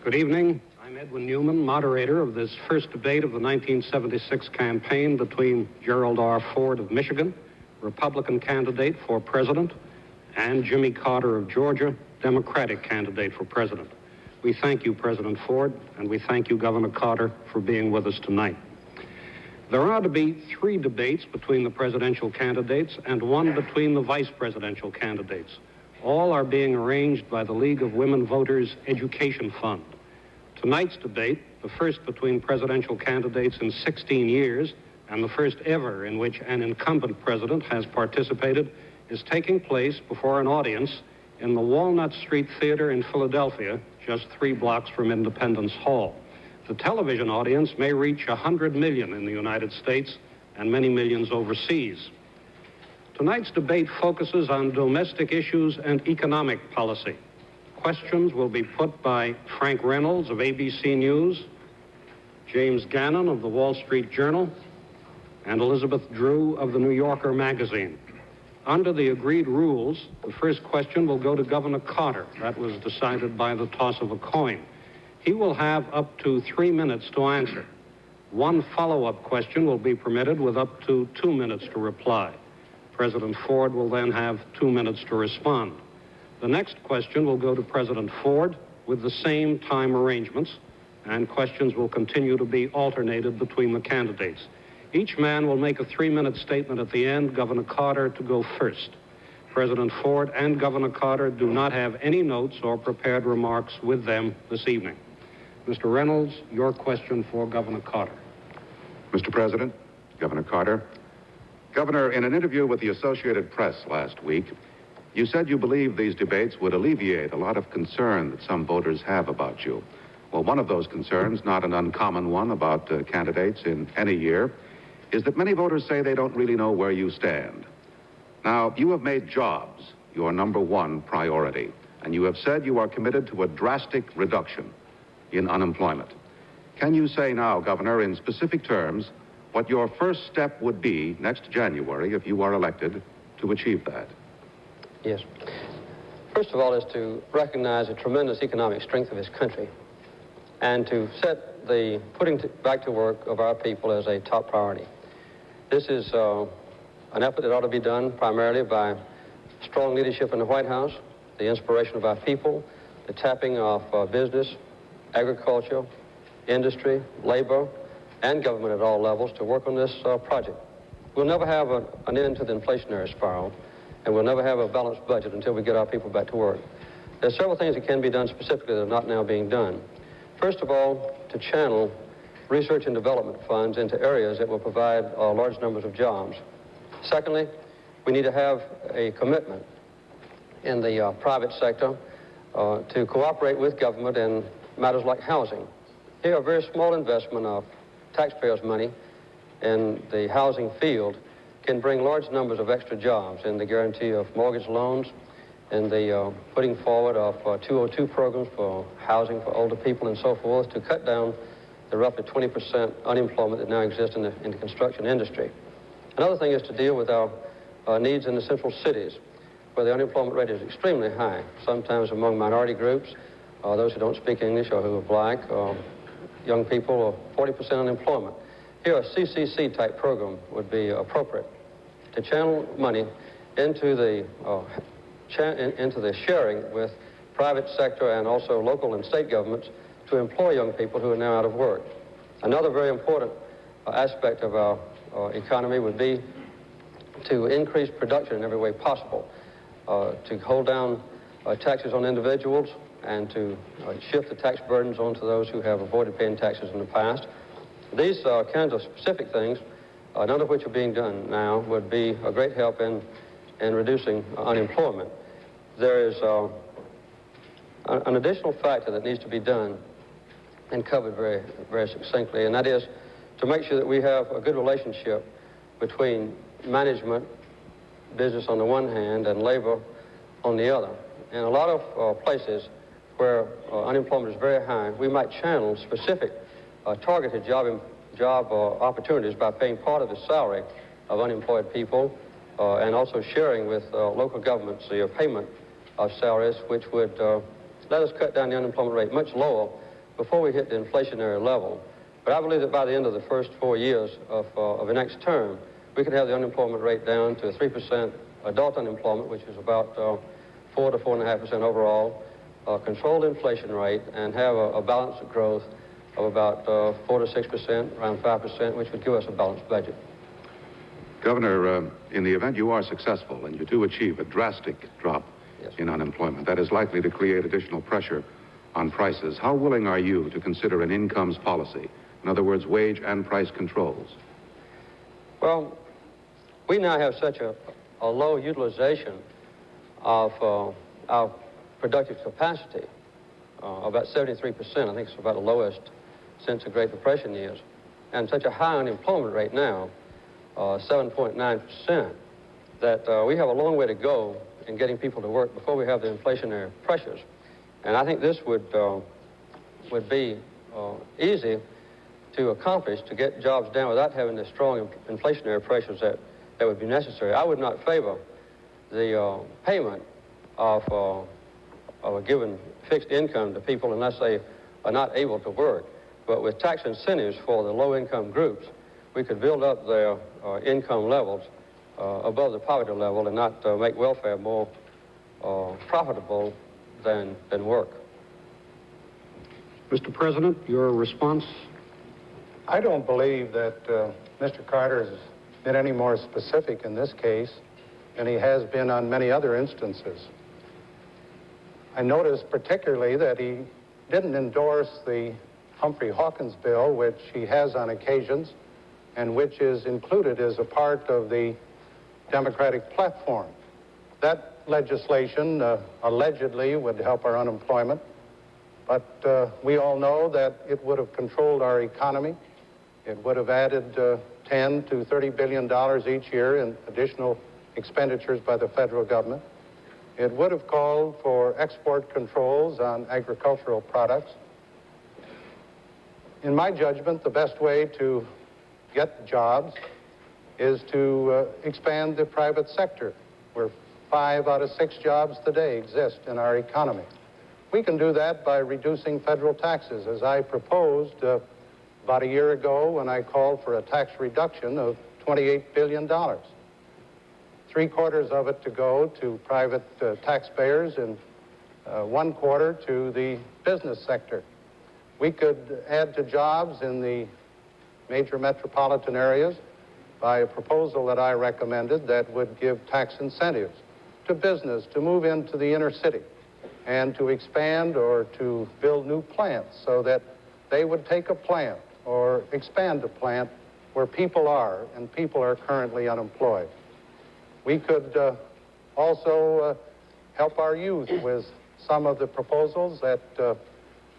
Good evening. I'm Edwin Newman, moderator of this first debate of the 1976 campaign between Gerald R. Ford of Michigan, Republican candidate for president, and Jimmy Carter of Georgia, Democratic candidate for president. We thank you, President Ford, and we thank you, Governor Carter, for being with us tonight. There are to be 3 debates between the presidential candidates and 1 between the vice presidential candidates. All are being arranged by the League of Women Voters Education Fund. Tonight's debate, the first between presidential candidates in 16 years, and the first ever in which an incumbent president has participated, is taking place before an audience in the Walnut Street Theater in Philadelphia, just 3 blocks from Independence Hall. The television audience may reach 100 million in the United States and many millions overseas. Tonight's debate focuses on domestic issues and economic policy. Questions will be put by Frank Reynolds of ABC News, James Gannon of the Wall Street Journal, and Elizabeth Drew of the New Yorker magazine. Under the agreed rules, the first question will go to Governor Carter. That was decided by the toss of a coin. He will have up to 3 minutes to answer. 1 follow-up question will be permitted with up to 2 minutes to reply. President Ford will then have 2 minutes to respond. The next question will go to President Ford with the same time arrangements, and questions will continue to be alternated between the candidates. Each man will make a 3-minute statement at the end, Governor Carter to go first. President Ford and Governor Carter do not have any notes or prepared remarks with them this evening. Mr. Reynolds, your question for Governor Carter. Mr. President, Governor Carter. Governor, in an interview with the Associated Press last week, you said you believe these debates would alleviate a lot of concern that some voters have about you. Well, one of those concerns, not an uncommon one about candidates in any year, is that many voters say they don't really know where you stand. Now, you have made jobs your number 1 priority, and you have said you are committed to a drastic reduction in unemployment. Can you say now, Governor, in specific terms, what your first step would be next January if you are elected to achieve that? Yes. First of all is to recognize the tremendous economic strength of this country and to set the putting back to work of our people as a top priority. This is an effort that ought to be done primarily by strong leadership in the White House, the inspiration of our people, the tapping of business, agriculture, industry, labor, and government at all levels to work on this project. We'll never have an end to the inflationary spiral, and we'll never have a balanced budget until we get our people back to work. There are several things that can be done specifically that are not now being done. First of all, to channel research and development funds into areas that will provide large numbers of jobs. Secondly, we need to have a commitment in the private sector to cooperate with government in matters like housing. Here, a very small investment of taxpayers' money in the housing field can bring large numbers of extra jobs in the guarantee of mortgage loans, in the putting forward of 202 programs for housing for older people and so forth to cut down the roughly 20% unemployment that now exists in the construction industry. Another thing is to deal with our needs in the central cities, where the unemployment rate is extremely high, sometimes among minority groups, those who don't speak English or who are black, young people, or 40% unemployment. Here, a CCC-type program would be appropriate to channel money into the sharing with private sector and also local and state governments to employ young people who are now out of work. Another very important aspect of our economy would be to increase production in every way possible, to hold down taxes on individuals and to shift the tax burdens onto those who have avoided paying taxes in the past. These kinds of specific things, none of which are being done now, would be a great help in reducing unemployment. There is an additional factor that needs to be done and covered very, very succinctly, and that is to make sure that we have a good relationship between management, business on the one hand, and labor on the other. In a lot of places where unemployment is very high, we might channel specific targeted job opportunities by paying part of the salary of unemployed people and also sharing with local governments the payment of salaries, which would let us cut down the unemployment rate much lower before we hit the inflationary level. But I believe that by the end of the first 4 years of the next term, we could have the unemployment rate down to 3% adult unemployment, which is about 4 to 4.5% overall, control the inflation rate, and have a balanced growth of about 4 to 6%, around 5%, which would give us a balanced budget. Governor, in the event you are successful and you do achieve a drastic drop in unemployment, that is likely to create additional pressure on prices. How willing are you to consider an incomes policy? In other words, wage and price controls? Well, we now have such a low utilization of our productive capacity, about 73%. I think it's about the lowest since the Great Depression years, and such a high unemployment rate now, 7.9%, that we have a long way to go in getting people to work before we have the inflationary pressures. And I think this would be easy to accomplish, to get jobs down without having the strong inflationary pressures that would be necessary. I would not favor the payment of a given fixed income to people unless they are not able to work. But with tax incentives for the low-income groups, we could build up their income levels above the poverty level and not make welfare more profitable than work. Mr. President, your response? I don't believe that Mr. Carter has been any more specific in this case than he has been on many other instances. I noticed particularly that he didn't endorse the Humphrey Hawkins bill, which he has on occasions, and which is included as a part of the Democratic platform. That legislation allegedly would help our unemployment, but we all know that it would have controlled our economy. It would have added $10 to $30 billion each year in additional expenditures by the federal government. It would have called for export controls on agricultural products. In my judgment, the best way to get jobs is to expand the private sector, where 5 out of 6 jobs today exist in our economy. We can do that by reducing federal taxes, as I proposed about a year ago when I called for a tax reduction of $28 billion. 3/4 of it to go to private taxpayers and 1/4 to the business sector. We could add to jobs in the major metropolitan areas by a proposal that I recommended that would give tax incentives to business to move into the inner city and to expand or to build new plants so that they would take a plant or expand a plant where people are, and people are currently unemployed. We could also help our youth with some of the proposals that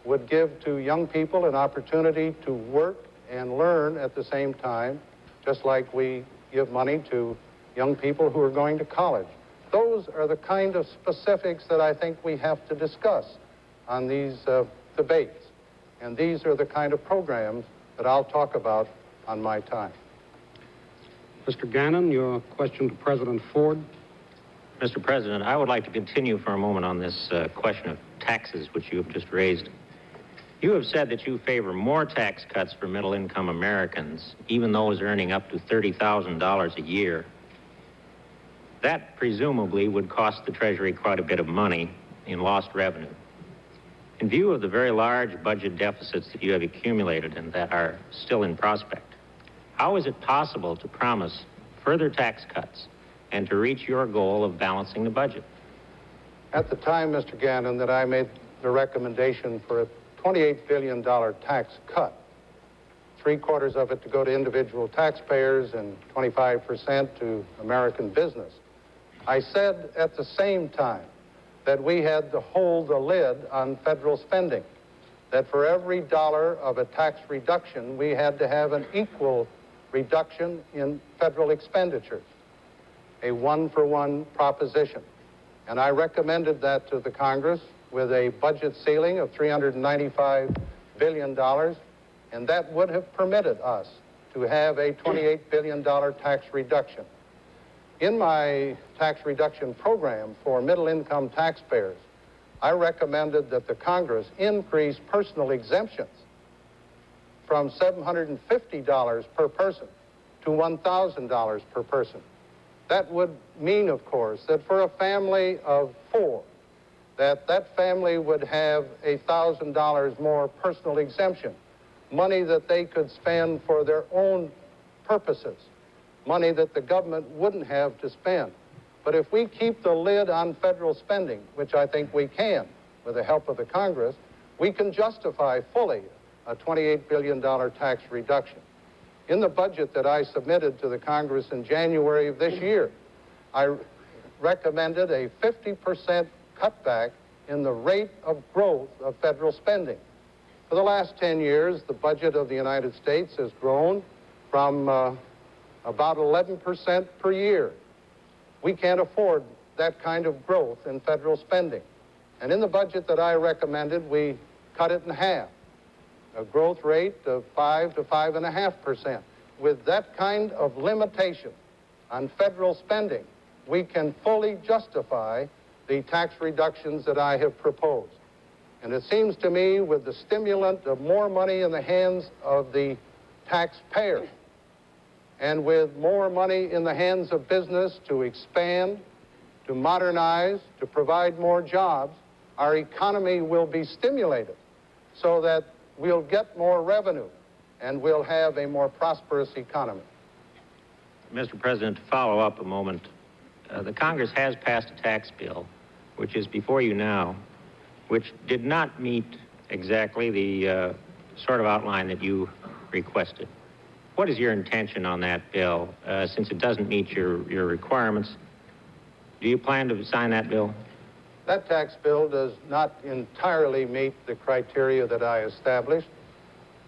would give to young people an opportunity to work and learn at the same time, just like we give money to young people who are going to college. Those are the kind of specifics that I think we have to discuss on these debates. And these are the kind of programs that I'll talk about on my time. Mr. Gannon, your question to President Ford. Mr. President, I would like to continue for a moment on this question of taxes, which you have just raised. You have said that you favor more tax cuts for middle-income Americans, even those earning up to $30,000 a year. That presumably would cost the Treasury quite a bit of money in lost revenue. In view of the very large budget deficits that you have accumulated and that are still in prospect, how is it possible to promise further tax cuts and to reach your goal of balancing the budget? At the time, Mr. Gannon, that I made the recommendation for a $28 billion tax cut, 3/4 of it to go to individual taxpayers and 25% to American business, I said at the same time that we had to hold the lid on federal spending, that for every dollar of a tax reduction, we had to have an equal reduction in federal expenditures, a one-for-one proposition. And I recommended that to the Congress with a budget ceiling of $395 billion, and that would have permitted us to have a $28 billion tax reduction. In my tax reduction program for middle-income taxpayers, I recommended that the Congress increase personal exemptions from $750 per person to $1,000 per person. That would mean, of course, that for a family of 4, that family would have $1,000 more personal exemption, money that they could spend for their own purposes, money that the government wouldn't have to spend. But if we keep the lid on federal spending, which I think we can with the help of the Congress, we can justify fully a $28 billion tax reduction. In the budget that I submitted to the Congress in January of this year, I recommended a 50% cutback in the rate of growth of federal spending. For the last 10 years, the budget of the United States has grown from about 11% per year. We can't afford that kind of growth in federal spending. And in the budget that I recommended, we cut it in half, a growth rate of 5 to 5.5%. With that kind of limitation on federal spending, we can fully justify the tax reductions that I have proposed. And it seems to me, with the stimulant of more money in the hands of the taxpayer, and with more money in the hands of business to expand, to modernize, to provide more jobs, our economy will be stimulated so that we'll get more revenue and we'll have a more prosperous economy. Mr. President, to follow up a moment, the Congress has passed a tax bill, which is before you now, which did not meet exactly the sort of outline that you requested. What is your intention on that bill, since it doesn't meet your requirements? Do you plan to sign that bill? That tax bill does not entirely meet the criteria that I established.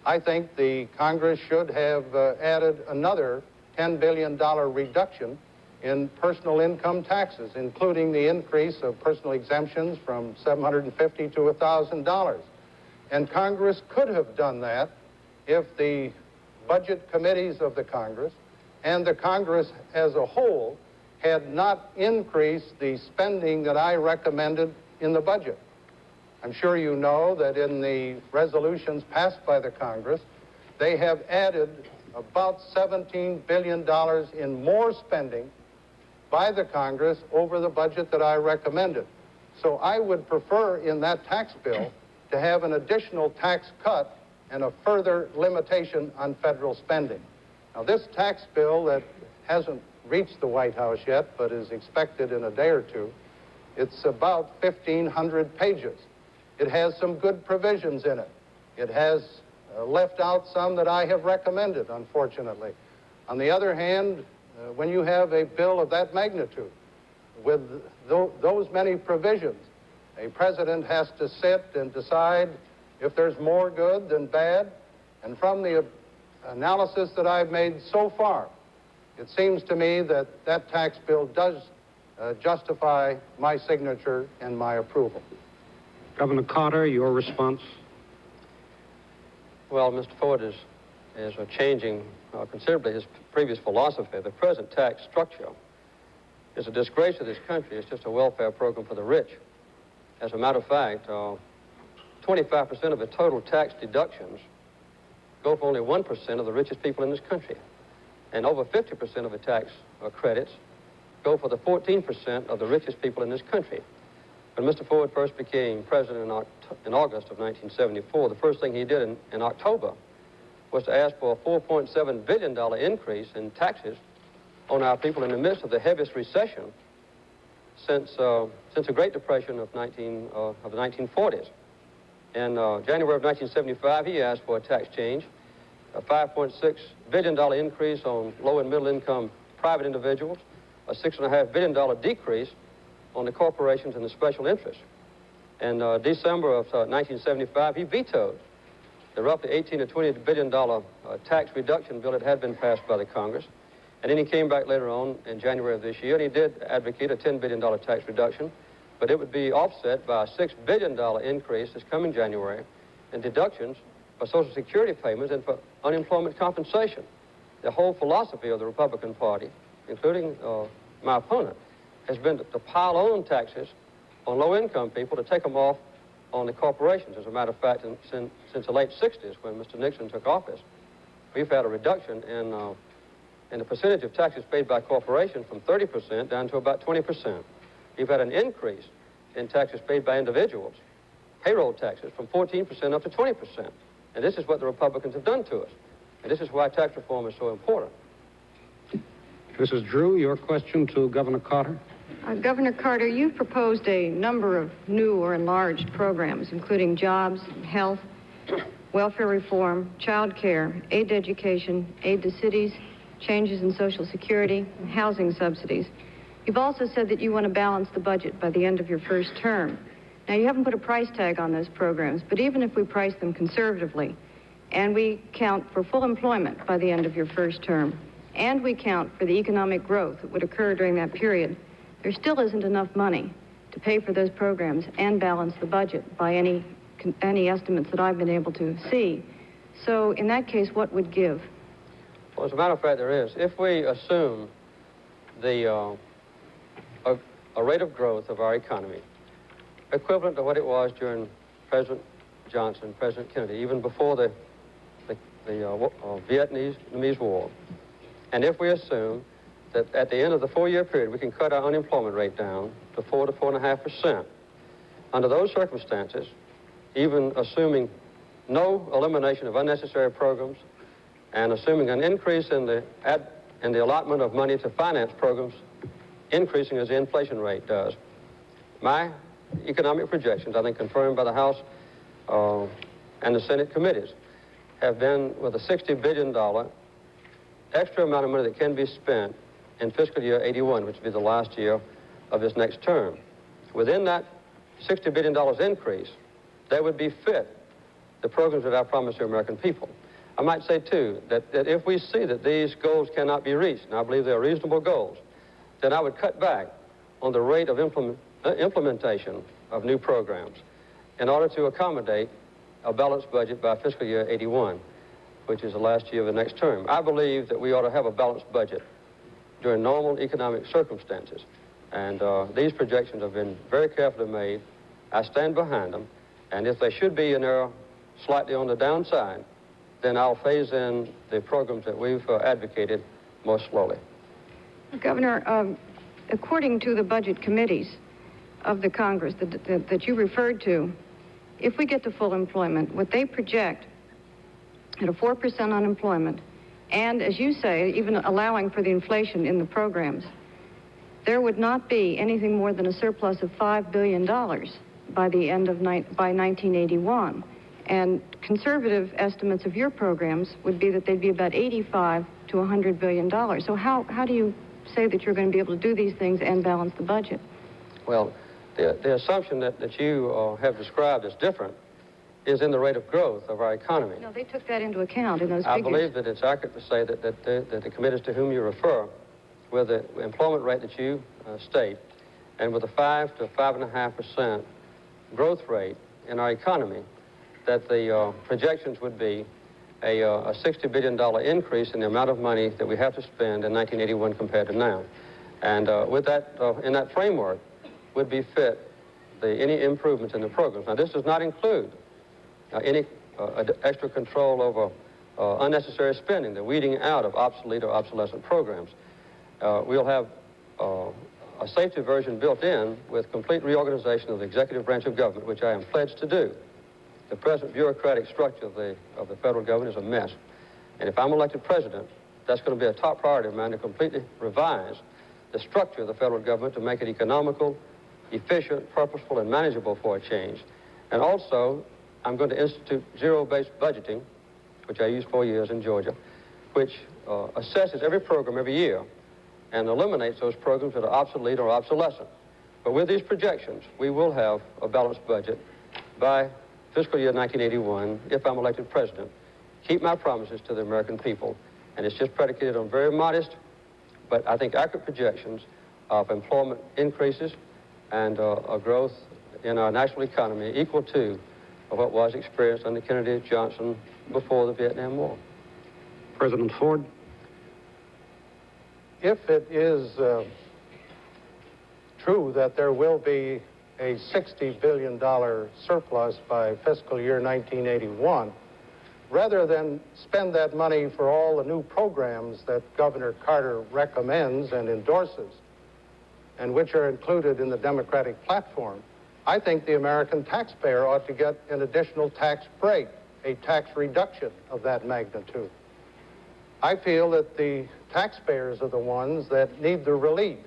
I think the Congress should have added another $10 billion reduction in personal income taxes, including the increase of personal exemptions from $750 to $1,000. And Congress could have done that if the budget committees of the Congress and the Congress as a whole had not increased the spending that I recommended in the budget. I'm sure you know that in the resolutions passed by the Congress, they have added about $17 billion in more spending by the Congress over the budget that I recommended. So I would prefer in that tax bill to have an additional tax cut and a further limitation on federal spending. Now, this tax bill that hasn't reached the White House yet, but is expected in a day or two, it's about 1,500 pages. It has some good provisions in it. It has left out some that I have recommended, unfortunately. On the other hand, when you have a bill of that magnitude, with those many provisions, a president has to sit and decide if there's more good than bad. And from the analysis that I've made so far, it seems to me that that tax bill does justify my signature and my approval. Governor Carter, your response? Well, Mr. Ford is changing considerably his previous philosophy. The present tax structure is a disgrace to this country. It's just a welfare program for the rich. As a matter of fact, 25% of the total tax deductions go for only 1% of the richest people in this country. And over 50% of the tax credits go for the 14% of the richest people in this country. When Mr. Ford first became president in August of 1974, the first thing he did in October was to ask for a $4.7 billion increase in taxes on our people in the midst of the heaviest recession since the Great Depression of the 1940s. In January of 1975, he asked for a tax change, a $5.6 billion increase on low and middle income private individuals, a $6.5 billion decrease on the corporations and the special interests. In December of 1975, he vetoed the roughly $18 to $20 billion tax reduction bill that had been passed by the Congress. And then he came back later on in January of this year, and he did advocate a $10 billion tax reduction, but it would be offset by a $6 billion increase this coming January in deductions for Social Security payments and for unemployment compensation. The whole philosophy of the Republican Party, including my opponent, has been to pile on taxes on low-income people to take them off on the corporations. As a matter of fact, since the late 60s, when Mr. Nixon took office, we've had a reduction in the percentage of taxes paid by corporations from 30% down to about 20%. We've had an increase in taxes paid by individuals, payroll taxes, from 14% up to 20%. And this is what the Republicans have done to us. And this is why tax reform is so important. Mrs. Drew, your question to Governor Carter. Governor Carter, you've proposed a number of new or enlarged programs, including jobs, health, welfare reform, child care, aid to education, aid to cities, changes in Social Security, and housing subsidies. You've also said that you want to balance the budget by the end of your first term. Now, you haven't put a price tag on those programs, but even if we price them conservatively, and we count for full employment by the end of your first term, and we count for the economic growth that would occur during that period, there still isn't enough money to pay for those programs and balance the budget by any estimates that I've been able to see. So in that case, what would give? Well, as a matter of fact, there is. If we assume a rate of growth of our economy equivalent to what it was during President Johnson, President Kennedy, even before the Vietnamese War, and if we assume that at the end of the 4-year period we can cut our unemployment rate down to 4 to 4.5%, under those circumstances, even assuming no elimination of unnecessary programs and assuming an increase in the allotment of money to finance programs increasing as the inflation rate does, my economic projections, I think confirmed by the House and the Senate committees, have been with a $60 billion extra amount of money that can be spent in fiscal year 81, which will be the last year of this next term. Within that $60 billion increase, there would be fit the programs that I promised the American people. I might say, too, that if we see that these goals cannot be reached, and I believe they are reasonable goals, then I would cut back on the rate of implementation of new programs in order to accommodate a balanced budget by fiscal year 81, which is the last year of the next term. I believe that we ought to have a balanced budget during normal economic circumstances. And these projections have been very carefully made. I stand behind them. And if they should be in error slightly on the downside, then I'll phase in the programs that we've advocated more slowly. Governor, according to the budget committees of the Congress that you referred to, if we get to full employment, what they project at a 4% unemployment, and as you say, even allowing for the inflation in the programs, there would not be anything more than a surplus of $5 billion by the end of by 1981. And conservative estimates of your programs would be that they'd be about $85 to $100 billion. So how do you say that you're going to be able to do these things and balance the budget? Well, the assumption that you have described as different is in the rate of growth of our economy. No, they took that into account in those I figures. believe that it's accurate to say that the committees to whom you refer, with the employment rate that you state, and with a 5 to 5.5% growth rate in our economy, that the projections would be a $60 billion increase in the amount of money that we have to spend in 1981 compared to now. And with that, in that framework, would be fit any improvements in the programs. Now, this does not include any extra control over unnecessary spending, the weeding out of obsolete or obsolescent programs. We'll have a safety version built in with complete reorganization of the executive branch of government, which I am pledged to do. The present bureaucratic structure of the federal government is a mess. And if I'm elected president, that's going to be a top priority of mine to completely revise the structure of the federal government to make it economical, efficient, purposeful, and manageable for a change. And also, I'm going to institute zero-based budgeting, which I used 4 years in Georgia, which assesses every program every year and eliminates those programs that are obsolete or obsolescent. But with these projections, we will have a balanced budget by fiscal year 1981, if I'm elected president, keep my promises to the American people. And it's just predicated on very modest, but I think accurate projections of employment increases and a growth in our national economy equal to what was experienced under Kennedy, Johnson, before the Vietnam War. President Ford. If it is true that there will be a $60 billion surplus by fiscal year 1981, rather than spend that money for all the new programs that Governor Carter recommends and endorses, and which are included in the Democratic platform, I think the American taxpayer ought to get an additional tax break, a tax reduction of that magnitude. I feel that the taxpayers are the ones that need the relief.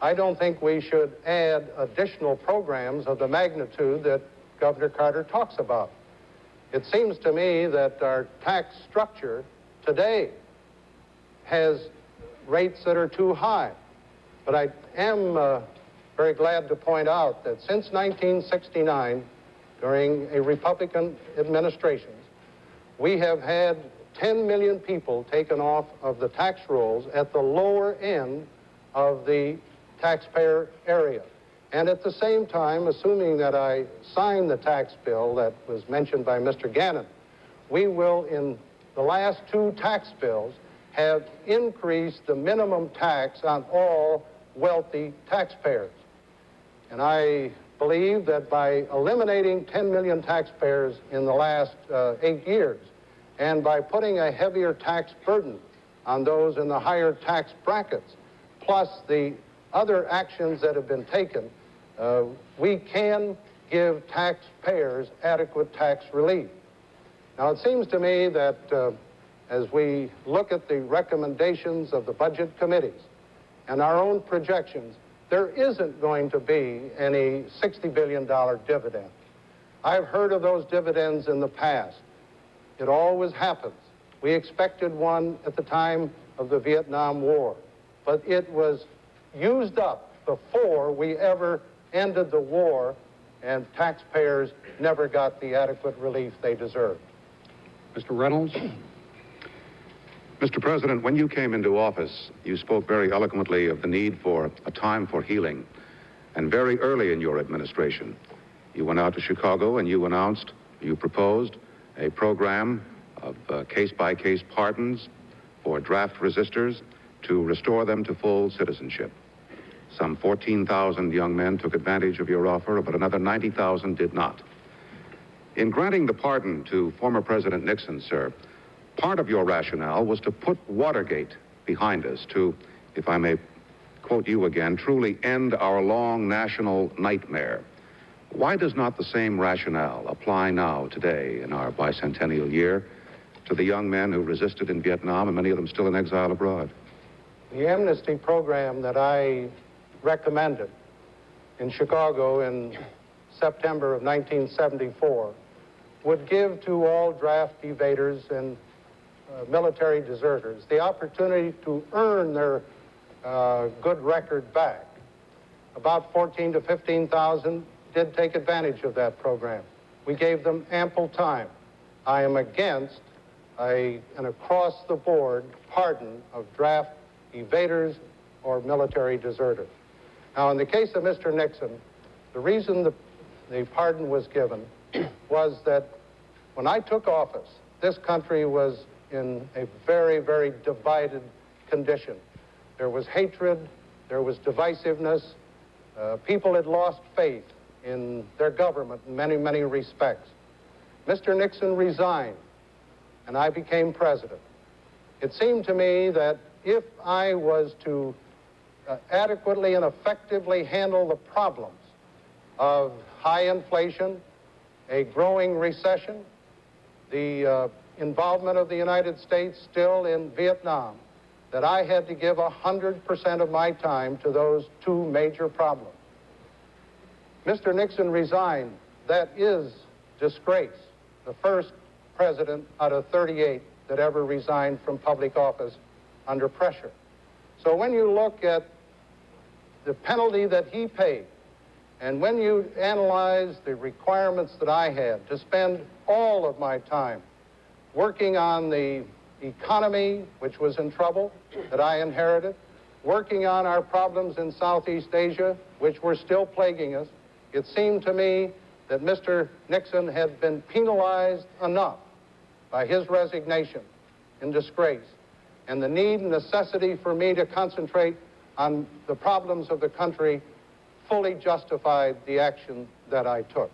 I don't think we should add additional programs of the magnitude that Governor Carter talks about. It seems to me that our tax structure today has rates that are too high. But I am very glad to point out that since 1969, during a Republican administration, we have had 10 million people taken off of the tax rolls at the lower end of the taxpayer area. And at the same time, assuming that I sign the tax bill that was mentioned by Mr. Gannon, we will, in the last two tax bills, have increased the minimum tax on all wealthy taxpayers. And I believe that by eliminating 10 million taxpayers in the last 8 years, and by putting a heavier tax burden on those in the higher tax brackets, plus the other actions that have been taken, we can give taxpayers adequate tax relief. Now, it seems to me that as we look at the recommendations of the budget committees and our own projections, there isn't going to be any $60 billion dividend. I've heard of those dividends in the past. It always happens. We expected one at the time of the Vietnam War, but it was used up before we ever ended the war, and taxpayers never got the adequate relief they deserved. Mr. Reynolds? Mr. President, when you came into office, you spoke very eloquently of the need for a time for healing. And very early in your administration, you went out to Chicago and you proposed a program of case-by-case pardons for draft resistors to restore them to full citizenship. Some 14,000 young men took advantage of your offer, but another 90,000 did not. In granting the pardon to former President Nixon, sir, part of your rationale was to put Watergate behind us, to, if I may quote you again, truly end our long national nightmare. Why does not the same rationale apply now, today, in our bicentennial year, to the young men who resisted in Vietnam, and many of them still in exile abroad? The amnesty program that I recommended in Chicago in September of 1974 would give to all draft evaders and military deserters the opportunity to earn their good record back. About 14 to 15,000 did take advantage of that program. We gave them ample time. I am against an across-the-board pardon of draft evaders or military deserters. Now, in the case of Mr. Nixon, the reason the pardon was given was that when I took office, this country was in a very, very divided condition. There was hatred, there was divisiveness. People had lost faith in their government in many, many respects. Mr. Nixon resigned, and I became president. It seemed to me that if I was to adequately and effectively handle the problems of high inflation, a growing recession, the involvement of the United States still in Vietnam, that I had to give 100% of my time to those two major problems. Mr. Nixon resigned. That is disgrace. The first president out of 38 that ever resigned from public office under pressure. So when you look at the penalty that he paid, and when you analyze the requirements that I had to spend all of my time working on the economy, which was in trouble, that I inherited, working on our problems in Southeast Asia, which were still plaguing us, it seemed to me that Mr. Nixon had been penalized enough by his resignation in disgrace, and the need and necessity for me to concentrate on the problems of the country fully justified the action that I took.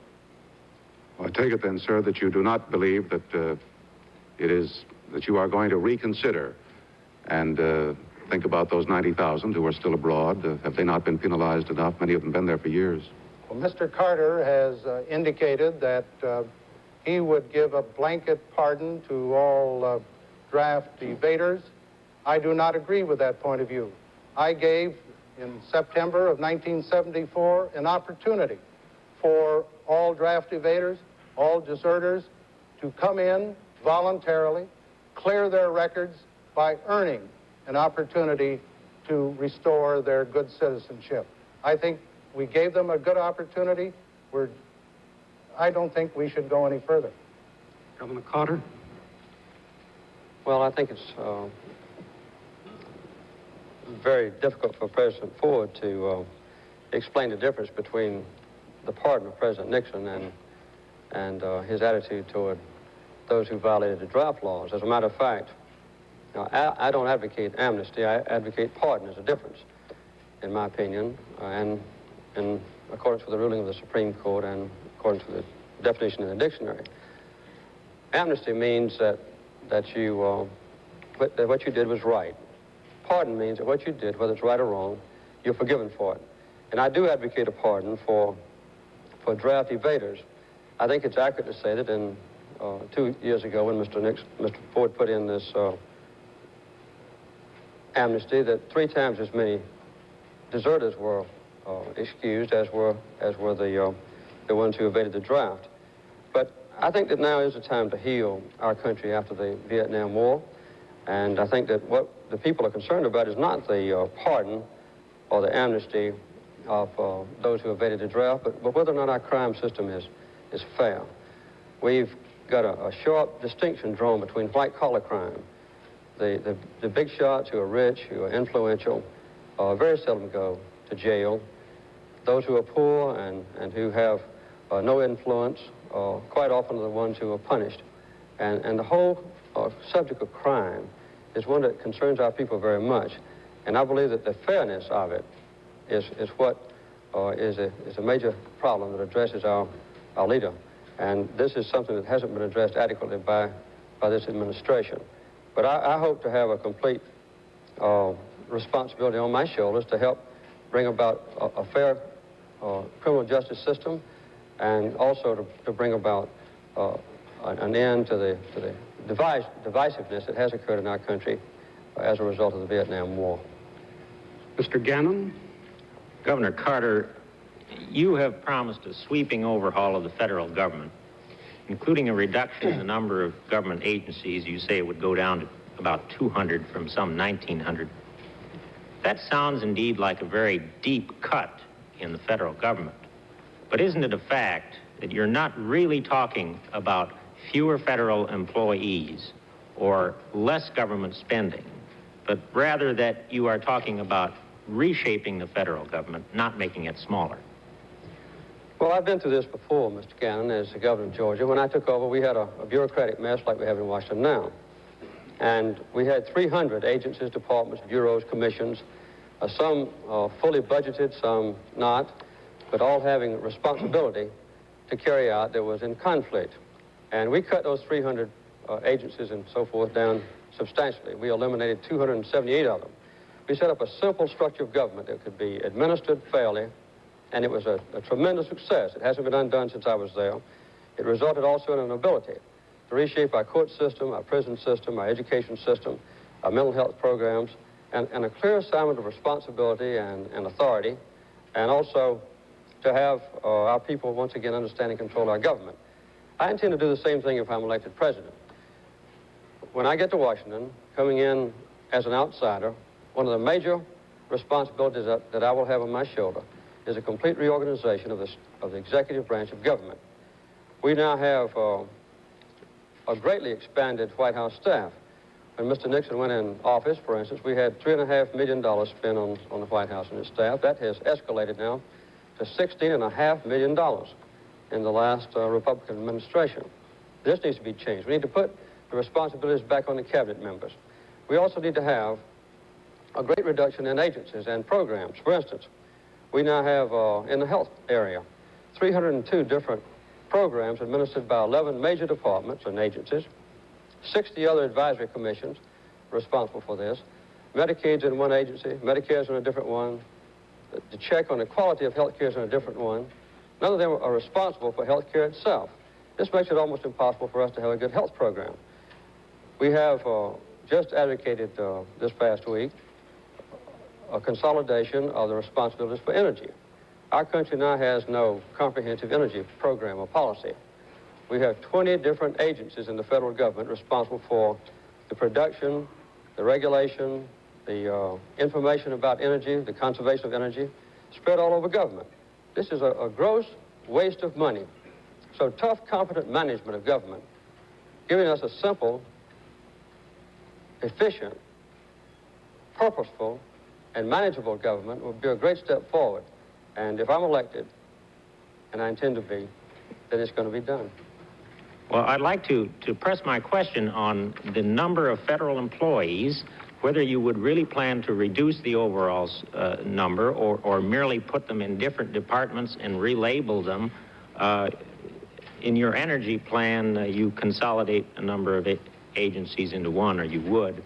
Well, I take it then, sir, that you do not believe that that you are going to reconsider and think about those 90,000 who are still abroad. Have they not been penalized enough? Many of them been there for years. Well, Mr. Carter has indicated that he would give a blanket pardon to all draft evaders. I do not agree with that point of view. I gave, in September of 1974, an opportunity for all draft evaders, all deserters, to come in voluntarily, clear their records by earning an opportunity to restore their good citizenship. I think we gave them a good opportunity. I don't think we should go any further. Governor Carter? Well, I think it's very difficult for President Ford to explain the difference between the pardon of President Nixon and his attitude toward those who violated the draft laws. As a matter of fact, I don't advocate amnesty. I advocate pardon. There's a difference, in my opinion, and in accordance with the ruling of the Supreme Court and according to the definition in the dictionary. Amnesty means that what you did was right. Pardon means that what you did, whether it's right or wrong, you're forgiven for it. And I do advocate a pardon for draft evaders. I think it's accurate to say that in 2 years ago when Mr. Ford put in this amnesty, that 3 times as many deserters were excused as were the ones who evaded the draft. But I think that now is the time to heal our country after the Vietnam War. And I think that what the people are concerned about is not the pardon or the amnesty of those who evaded the draft, but whether or not our crime system is fair. We've got a sharp distinction drawn between white-collar crime. The big shots who are rich, who are influential, very seldom go to jail. Those who are poor and who have no influence quite often are the ones who are punished. And the whole subject of crime is one that concerns our people very much. And I believe that the fairness of it is what is a major problem that addresses our leader. And this is something that hasn't been addressed adequately by this administration. But I hope to have a complete responsibility on my shoulders to help bring about a fair criminal justice system, and also to bring about an end to the divisiveness that has occurred in our country as a result of the Vietnam War. Mr. Gannon? Governor Carter, you have promised a sweeping overhaul of the federal government, including a reduction in the number of government agencies. You say it would go down to about 200 from some 1,900. That sounds indeed like a very deep cut in the federal government. But isn't it a fact that you're not really talking about fewer federal employees or less government spending, but rather that you are talking about reshaping the federal government, not making it smaller? Well, I've been through this before, Mr. Gannon, as the governor of Georgia. When I took over, we had a bureaucratic mess like we have in Washington now. And we had 300 agencies, departments, bureaus, commissions, some fully budgeted, some not, but all having responsibility to carry out that was in conflict. And we cut those 300 agencies and so forth down substantially. We eliminated 278 of them. We set up a simple structure of government that could be administered fairly, and it was a tremendous success. It hasn't been undone since I was there. It resulted also in an ability to reshape our court system, our prison system, our education system, our mental health programs, and a clear assignment of responsibility and authority, and also to have our people once again understand and control our government. I intend to do the same thing if I'm elected president. When I get to Washington, coming in as an outsider, one of the major responsibilities that I will have on my shoulder is a complete reorganization of the executive branch of government. We now have a greatly expanded White House staff. When Mr. Nixon went in office, for instance, we had $3.5 million spent on the White House and its staff. That has escalated now to $16.5 million in the last Republican administration. This needs to be changed. We need to put the responsibilities back on the cabinet members. We also need to have a great reduction in agencies and programs. For instance, We now have, in the health area, 302 different programs administered by 11 major departments and agencies, 60 other advisory commissions responsible for this. Medicaid's in one agency, Medicare's in a different one. The check on the quality of health care is in a different one. None of them are responsible for health care itself. This makes it almost impossible for us to have a good health program. We have just advocated this past week a consolidation of the responsibilities for energy. Our country now has no comprehensive energy program or policy. We have 20 different agencies in the federal government responsible for the production, the regulation, the information about energy, the conservation of energy, spread all over government. This is a gross waste of money. So tough, competent management of government, giving us a simple, efficient, purposeful, and manageable government would be a great step forward. And if I'm elected, and I intend to be, then it's going to be done. Well, I'd like to press my question on the number of federal employees, whether you would really plan to reduce the overall number or merely put them in different departments and relabel them. In your energy plan, you consolidate a number of agencies into one, or you would,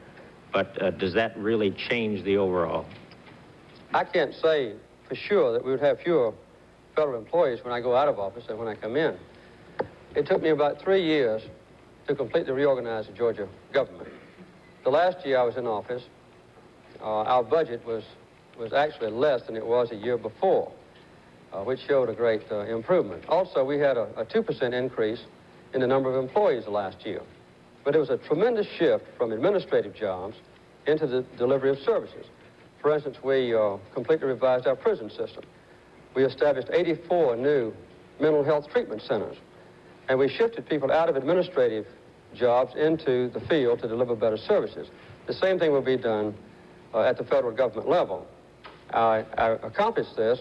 but does that really change the overall? I can't say for sure that we would have fewer federal employees when I go out of office than when I come in. It took me about 3 years to completely reorganize the Georgia government. The last year I was in office, our budget was actually less than it was a year before, which showed a great improvement. Also, we had a 2% increase in the number of employees last year. But it was a tremendous shift from administrative jobs into the delivery of services. For instance, we completely revised our prison system. We established 84 new mental health treatment centers. And we shifted people out of administrative jobs into the field to deliver better services. The same thing will be done at the federal government level. I accomplished this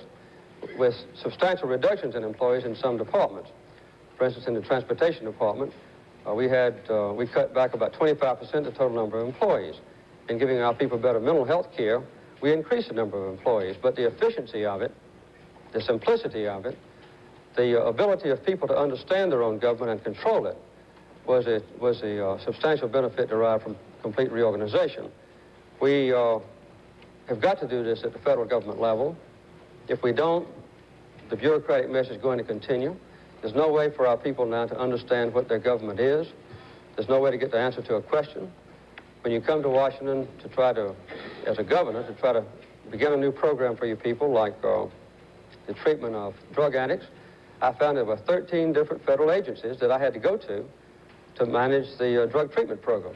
with substantial reductions in employees in some departments. For instance, in the transportation department, we cut back about 25% the total number of employees. In giving our people better mental health care, we increased the number of employees, but the efficiency of it, the simplicity of it, the ability of people to understand their own government and control it was a substantial benefit derived from complete reorganization. We have got to do this at the federal government level. If we don't, the bureaucratic mess is going to continue. There's no way for our people now to understand what their government is. There's no way to get the answer to a question. When you come to Washington to try to, as a governor, to try to begin a new program for your people, like the treatment of drug addicts, I found there were 13 different federal agencies that I had to go to manage the drug treatment program.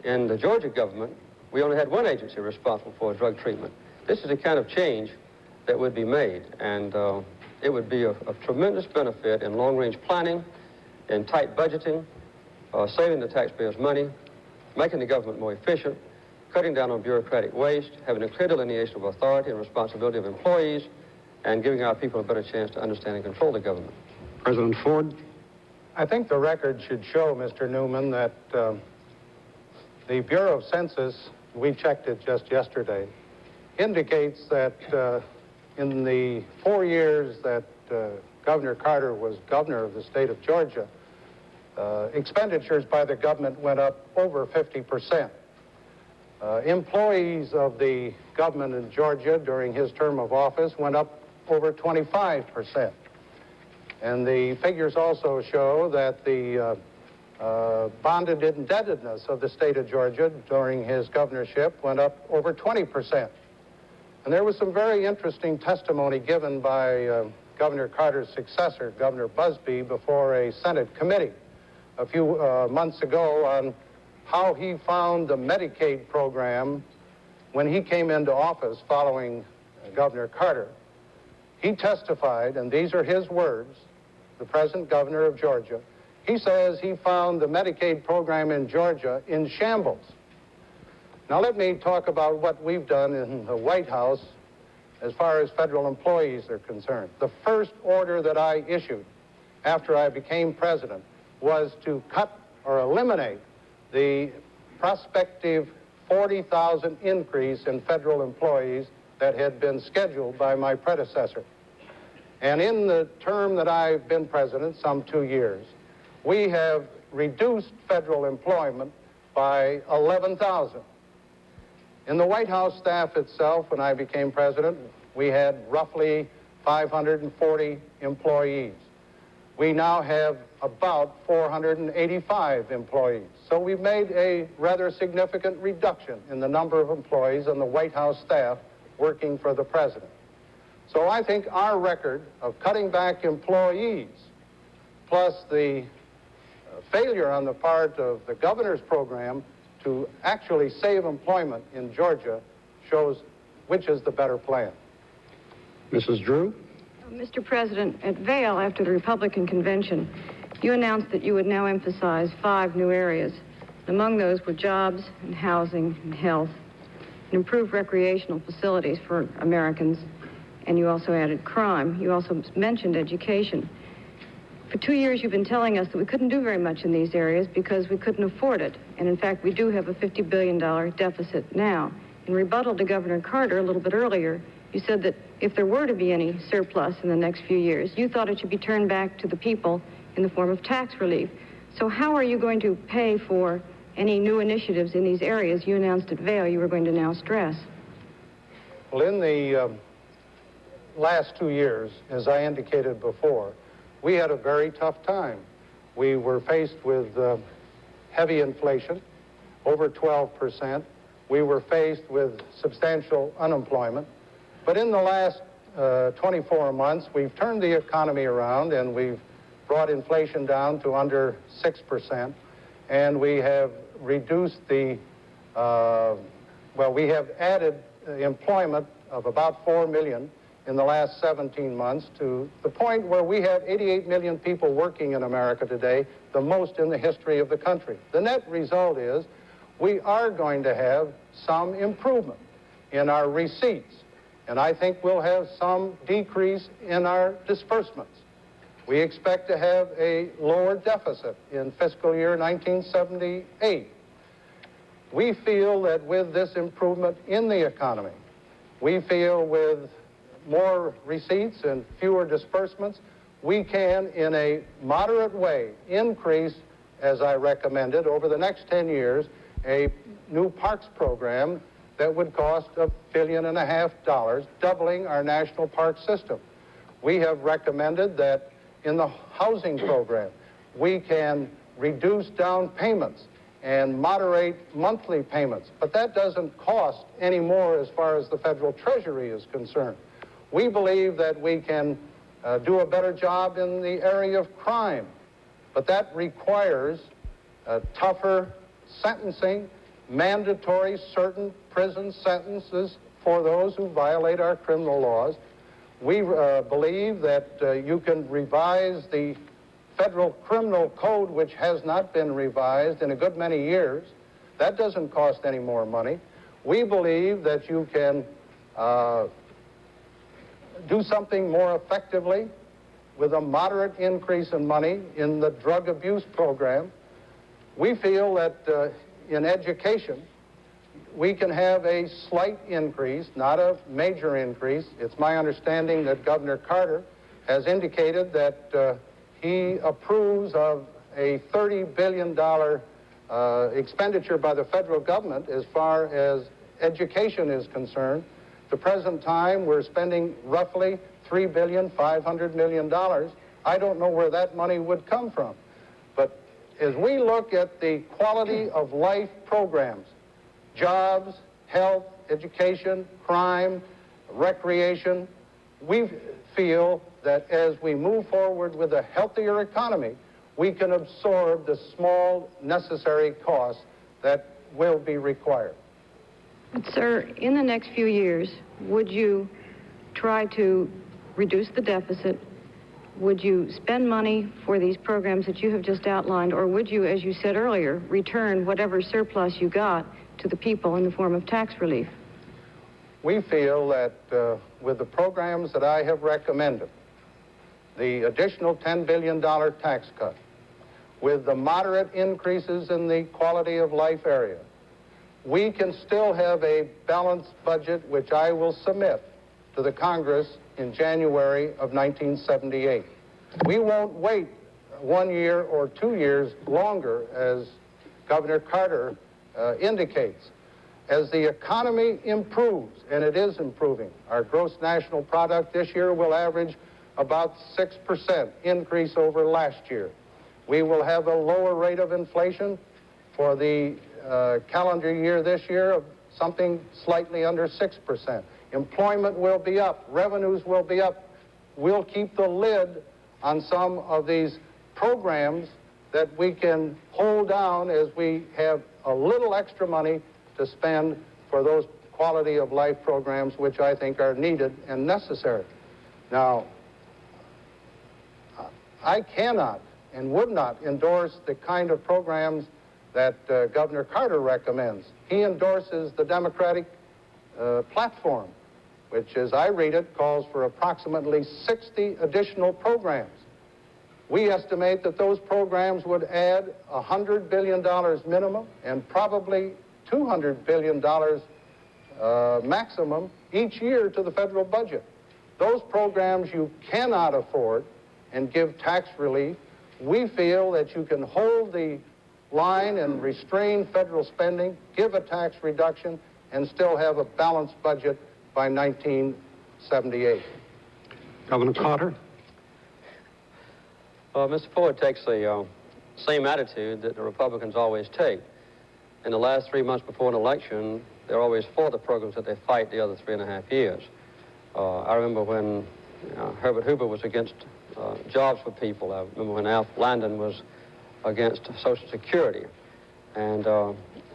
In the Georgia government, we only had one agency responsible for drug treatment. This is the kind of change that would be made, and it would be of tremendous benefit in long-range planning, in tight budgeting, saving the taxpayers' money, making the government more efficient, cutting down on bureaucratic waste, having a clear delineation of authority and responsibility of employees, and giving our people a better chance to understand and control the government. President Ford? I think the record should show, Mr. Newman, that the Bureau of Census, we checked it just yesterday, indicates that in the 4 years that Governor Carter was governor of the state of Georgia, expenditures by the government went up over 50%. Employees of the government in Georgia during his term of office went up over 25%. And the figures also show that the bonded indebtedness of the state of Georgia during his governorship went up over 20%. And there was some very interesting testimony given by Governor Carter's successor, Governor Busbee, before a Senate committee a few months ago on how he found the Medicaid program when he came into office following Governor Carter. He testified, and these are his words, the present governor of Georgia. He says he found the Medicaid program in Georgia in shambles. Now let me talk about what we've done in the White House as far as federal employees are concerned. The first order that I issued after I became president was to cut or eliminate the prospective 40,000 increase in federal employees that had been scheduled by my predecessor. And in the term that I've been president, some 2 years, we have reduced federal employment by 11,000. In the White House staff itself, when I became president, we had roughly 540 employees. We now have about 485 employees. So we've made a rather significant reduction in the number of employees on the White House staff working for the president. So I think our record of cutting back employees, plus the failure on the part of the governor's program to actually save employment in Georgia, shows which is the better plan. Mrs. Drew? Mr. President, at Vail, after the Republican convention, you announced that you would now emphasize 5 new areas. Among those were jobs and housing and health, and improved recreational facilities for Americans, and you also added crime. You also mentioned education. For 2 years, you've been telling us that we couldn't do very much in these areas because we couldn't afford it. And in fact, we do have a $50 billion deficit now. In rebuttal to Governor Carter a little bit earlier, you said that if there were to be any surplus in the next few years, you thought it should be turned back to the people in the form of tax relief. So how are you going to pay for any new initiatives in these areas you announced at Vail you were going to now stress? Well, in the last 2 years, as I indicated before, we had a very tough time. We were faced with heavy inflation, over 12%. We were faced with substantial unemployment. But in the last 24 months, we've turned the economy around and we've brought inflation down to under 6%. And we have reduced the, we have added employment of about 4 million in the last 17 months to the point where we have 88 million people working in America today, the most in the history of the country. The net result is we are going to have some improvement in our receipts, and I think we'll have some decrease in our disbursements. We expect to have a lower deficit in fiscal year 1978. We feel that with this improvement in the economy, we feel with more receipts and fewer disbursements, we can, in a moderate way, increase, as I recommended, over the next 10 years, a new parks program that would cost $1.5 billion, doubling our national park system. We have recommended that in the housing program, we can reduce down payments and moderate monthly payments, but that doesn't cost any more as far as the federal treasury is concerned. We believe that we can do a better job in the area of crime, but that requires tougher sentencing, mandatory certain prison sentences for those who violate our criminal laws. We believe that you can revise the federal criminal code, which has not been revised in a good many years. That doesn't cost any more money. We believe that you can do something more effectively with a moderate increase in money in the drug abuse program. We feel that in education, we can have a slight increase, not a major increase. It's my understanding that Governor Carter has indicated that he approves of a $30 billion expenditure by the federal government as far as education is concerned. At the present time, we're spending roughly $3.5 billion. I don't know where that money would come from. But as we look at the quality of life programs, jobs, health, education, crime, recreation, we feel that as we move forward with a healthier economy, we can absorb the small necessary costs that will be required. Sir, in the next few years, would you try to reduce the deficit? Would you spend money for these programs that you have just outlined, or would you, as you said earlier, return whatever surplus you got to the people in the form of tax relief? We feel that with the programs that I have recommended, the additional $10 billion tax cut, with the moderate increases in the quality of life area, we can still have a balanced budget, which I will submit to the Congress in January of 1978. We won't wait 1 year or 2 years longer, as Governor Carter indicates. As the economy improves, and it is improving, our gross national product this year will average about 6% increase over last year. We will have a lower rate of inflation for the calendar year this year of something slightly under 6%. Employment will be up, revenues will be up. We'll keep the lid on some of these programs that we can hold down as we have a little extra money to spend for those quality of life programs which I think are needed and necessary. Now, I cannot and would not endorse the kind of programs that Governor Carter recommends. He endorses the Democratic platform, which, as I read it, calls for approximately 60 additional programs. We estimate that those programs would add $100 billion minimum and probably $200 billion maximum each year to the federal budget. Those programs you cannot afford and give tax relief. We feel that you can hold the line and restrain federal spending, give a tax reduction, and still have a balanced budget by 1978. Governor Carter. Mr. Ford takes the same attitude that the Republicans always take. In the last 3 months before an election, they're always for the programs that they fight the other 3.5 years. I remember when Herbert Hoover was against jobs for people. I remember when Alf Landon was against Social Security. And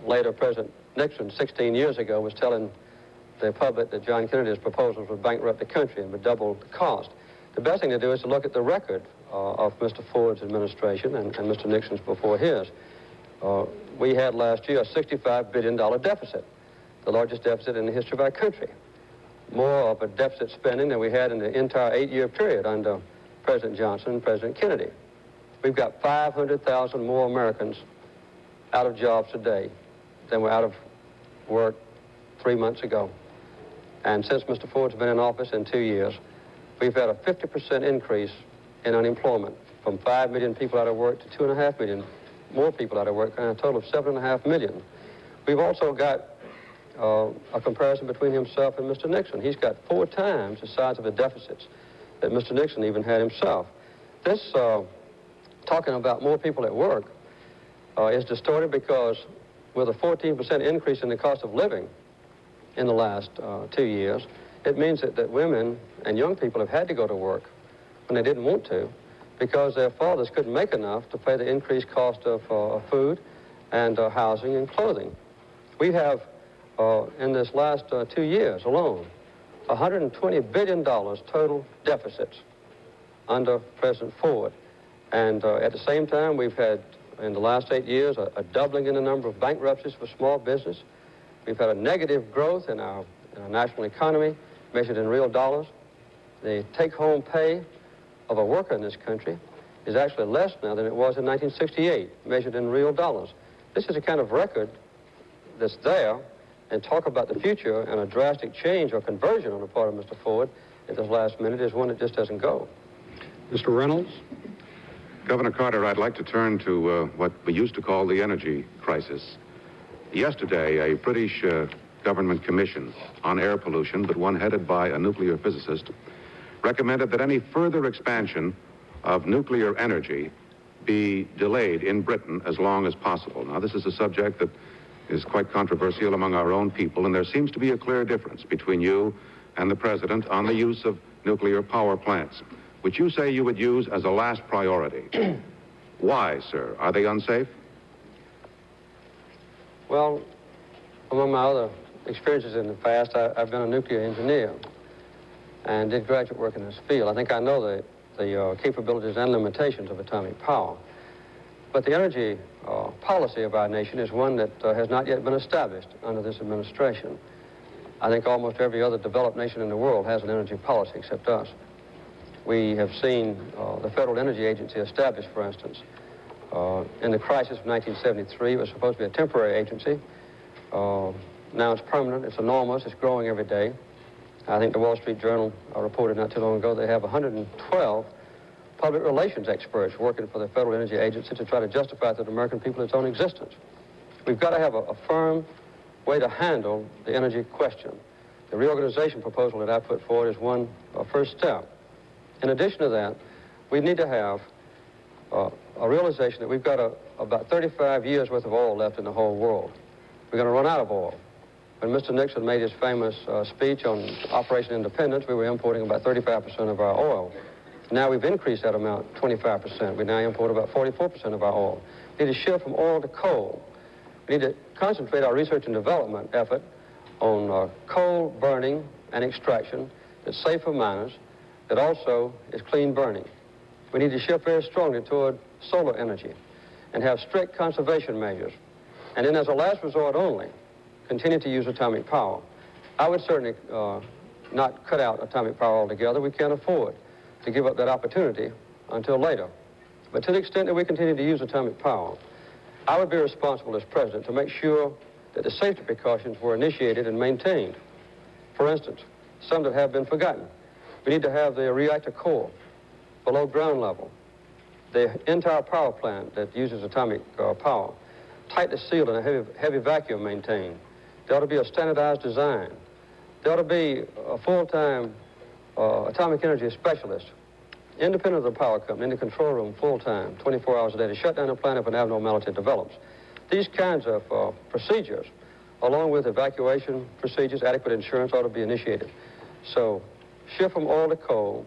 later President Nixon, 16 years ago, was telling the public that John Kennedy's proposals would bankrupt the country and would double the cost. The best thing to do is to look at the record of Mr. Ford's administration and Mr. Nixon's before his. We had last year a $65 billion deficit, the largest deficit in the history of our country. More of a deficit spending than we had in the entire 8-year period under President Johnson and President Kennedy. We've got 500,000 more Americans out of jobs today than were out of work 3 months ago. And since Mr. Ford's been in office in 2 years, we've had a 50% increase in unemployment, from 5 million people out of work to 2.5 million more people out of work, and a total of 7.5 million. We've also got a comparison between himself and Mr. Nixon. He's got 4 times the size of the deficits that Mr. Nixon even had himself. This talking about more people at work is distorted because with a 14% increase in the cost of living in the last 2 years, it means that women and young people have had to go to work when they didn't want to because their fathers couldn't make enough to pay the increased cost of food and housing and clothing. We have, in this last 2 years alone, $120 billion total deficits under President Ford. And at the same time, we've had, in the last 8 years, a doubling in the number of bankruptcies for small business. We've had a negative growth in our national economy, measured in real dollars. The take-home pay of a worker in this country is actually less now than it was in 1968, measured in real dollars. This is the kind of record that's there, and talk about the future and a drastic change or conversion on the part of Mr. Ford at this last minute is one that just doesn't go. Mr. Reynolds. Governor Carter, I'd like to turn to what we used to call the energy crisis. Yesterday, a British government commission on air pollution, but one headed by a nuclear physicist, recommended that any further expansion of nuclear energy be delayed in Britain as long as possible. Now, this is a subject that is quite controversial among our own people, and there seems to be a clear difference between you and the president on the use of nuclear power plants, which you say you would use as a last priority. Why, sir? Are they unsafe? Well, among my other experiences in the past, I've been a nuclear engineer and did graduate work in this field. I think I know the capabilities and limitations of atomic power. But the energy policy of our nation is one that has not yet been established under this administration. I think almost every other developed nation in the world has an energy policy except us. We have seen the Federal Energy Agency established, for instance. In the crisis of 1973, it was supposed to be a temporary agency. Now it's permanent, it's enormous, it's growing every day. I think the Wall Street Journal reported not too long ago they have 112 public relations experts working for the Federal Energy Agency to try to justify to the American people its own existence. We've got to have a firm way to handle the energy question. The reorganization proposal that I put forward is one first step. In addition to that, we need to have a realization that we've got about 35 years worth of oil left in the whole world. We're going to run out of oil. When Mr. Nixon made his famous speech on Operation Independence, we were importing about 35% of our oil. Now we've increased that amount 25%. We now import about 44% of our oil. We need to shift from oil to coal. We need to concentrate our research and development effort on coal burning and extraction that's safe for miners, that also is clean burning. We need to shift very strongly toward solar energy and have strict conservation measures. And then as a last resort only, continue to use atomic power. I would certainly not cut out atomic power altogether. We can't afford to give up that opportunity until later. But to the extent that we continue to use atomic power, I would be responsible as president to make sure that the safety precautions were initiated and maintained. For instance, some that have been forgotten. We need to have the reactor core below ground level, the entire power plant that uses atomic power, tightly sealed and a heavy vacuum maintained. There ought to be a standardized design. There ought to be a full-time atomic energy specialist, independent of the power company, in the control room full-time, 24 hours a day, to shut down the plant if an abnormality develops. These kinds of procedures, along with evacuation procedures, adequate insurance, ought to be initiated. So, shift from oil to coal,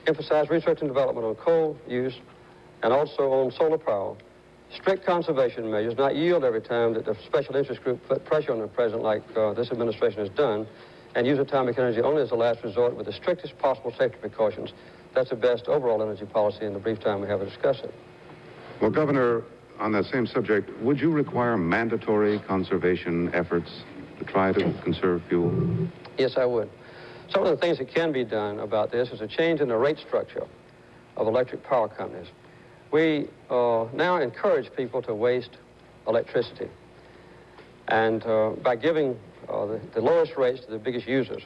emphasize research and development on coal use, and also on solar power, strict conservation measures, not yield every time that the special interest group put pressure on the president like this administration has done, and use atomic energy only as a last resort with the strictest possible safety precautions. That's the best overall energy policy in the brief time we have to discuss it. Well, Governor, on that same subject, would you require mandatory conservation efforts to try to conserve fuel? Yes, I would. Some of the things that can be done about this is a change in the rate structure of electric power companies. We now encourage people to waste electricity, and by giving the lowest rates to the biggest users.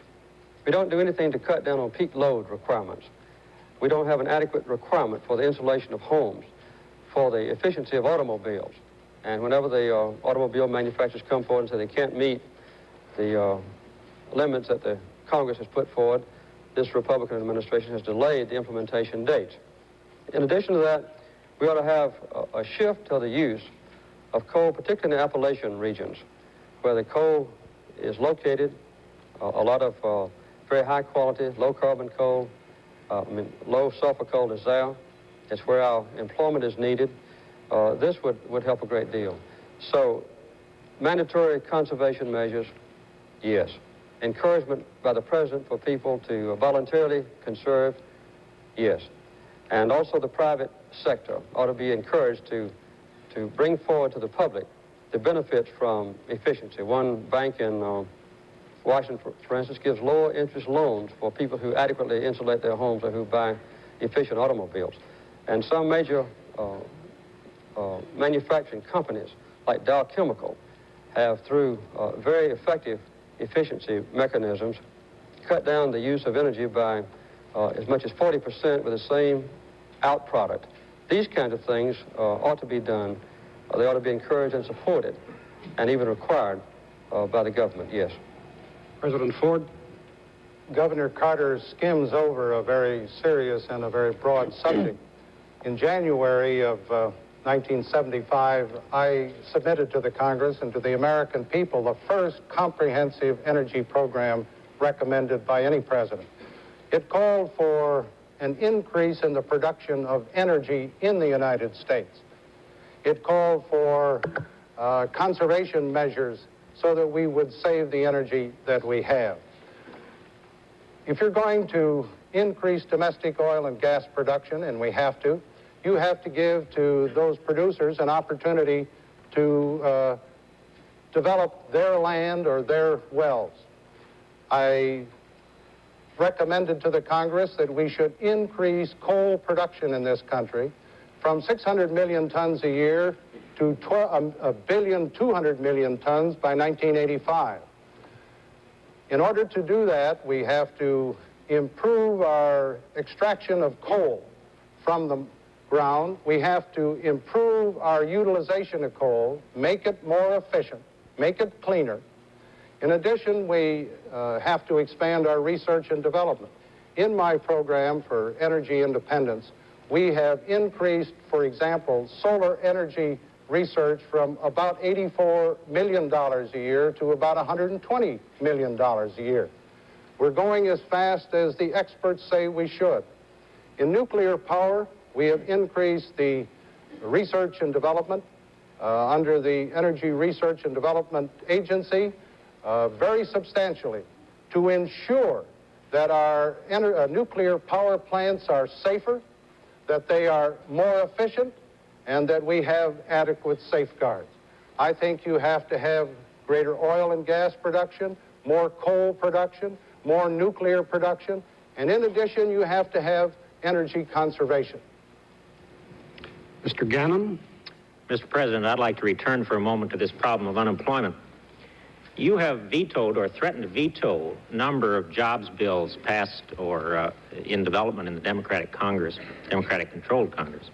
We don't do anything to cut down on peak load requirements. We don't have an adequate requirement for the insulation of homes, for the efficiency of automobiles. And whenever the automobile manufacturers come forward and say they can't meet the limits that the Congress has put forward, this Republican administration has delayed the implementation dates. In addition to that, we ought to have a shift to the use of coal, particularly in the Appalachian regions, where the coal is located, a lot of very high quality, low carbon coal, low sulfur coal is there. It's where our employment is needed. This would help a great deal. So, mandatory conservation measures, yes. Encouragement by the president for people to voluntarily conserve, yes. And also the private sector ought to be encouraged to bring forward to the public the benefits from efficiency. One bank in Washington, for instance, gives lower interest loans for people who adequately insulate their homes or who buy efficient automobiles. And some major manufacturing companies, like Dow Chemical, have, through very effective efficiency mechanisms, cut down the use of energy by as much as 40% with the same out product. These kinds of things ought to be done. They ought to be encouraged and supported, and even required by the government, yes. President Ford? Governor Carter skims over a very serious and a very broad subject. In January of 1975, I submitted to the Congress and to the American people the first comprehensive energy program recommended by any president. It called for an increase in the production of energy in the United States. It called for conservation measures so that we would save the energy that we have. If you're going to increase domestic oil and gas production, and we have to, you have to give to those producers an opportunity to develop their land or their wells. I recommended to the Congress that we should increase coal production in this country from 600 million tons a year to 1,200,000,000 tons by 1985. In order to do that, we have to improve our extraction of coal from the ground. We have to improve our utilization of coal, make it more efficient, make it cleaner. In addition, we have to expand our research and development. In my program for energy independence, we have increased, for example, solar energy research from about $84 million a year to about $120 million a year. We're going as fast as the experts say we should. In nuclear power, we have increased the research and development under the Energy Research and Development Agency very substantially to ensure that our nuclear power plants are safer, that they are more efficient, and that we have adequate safeguards. I think you have to have greater oil and gas production, more coal production, more nuclear production, and in addition, you have to have energy conservation. Mr. Gannon? Mr. President, I'd like to return for a moment to this problem of unemployment. You have vetoed or threatened to veto a number of jobs bills passed or in development in the Democratic Congress, Democratic-controlled Congress.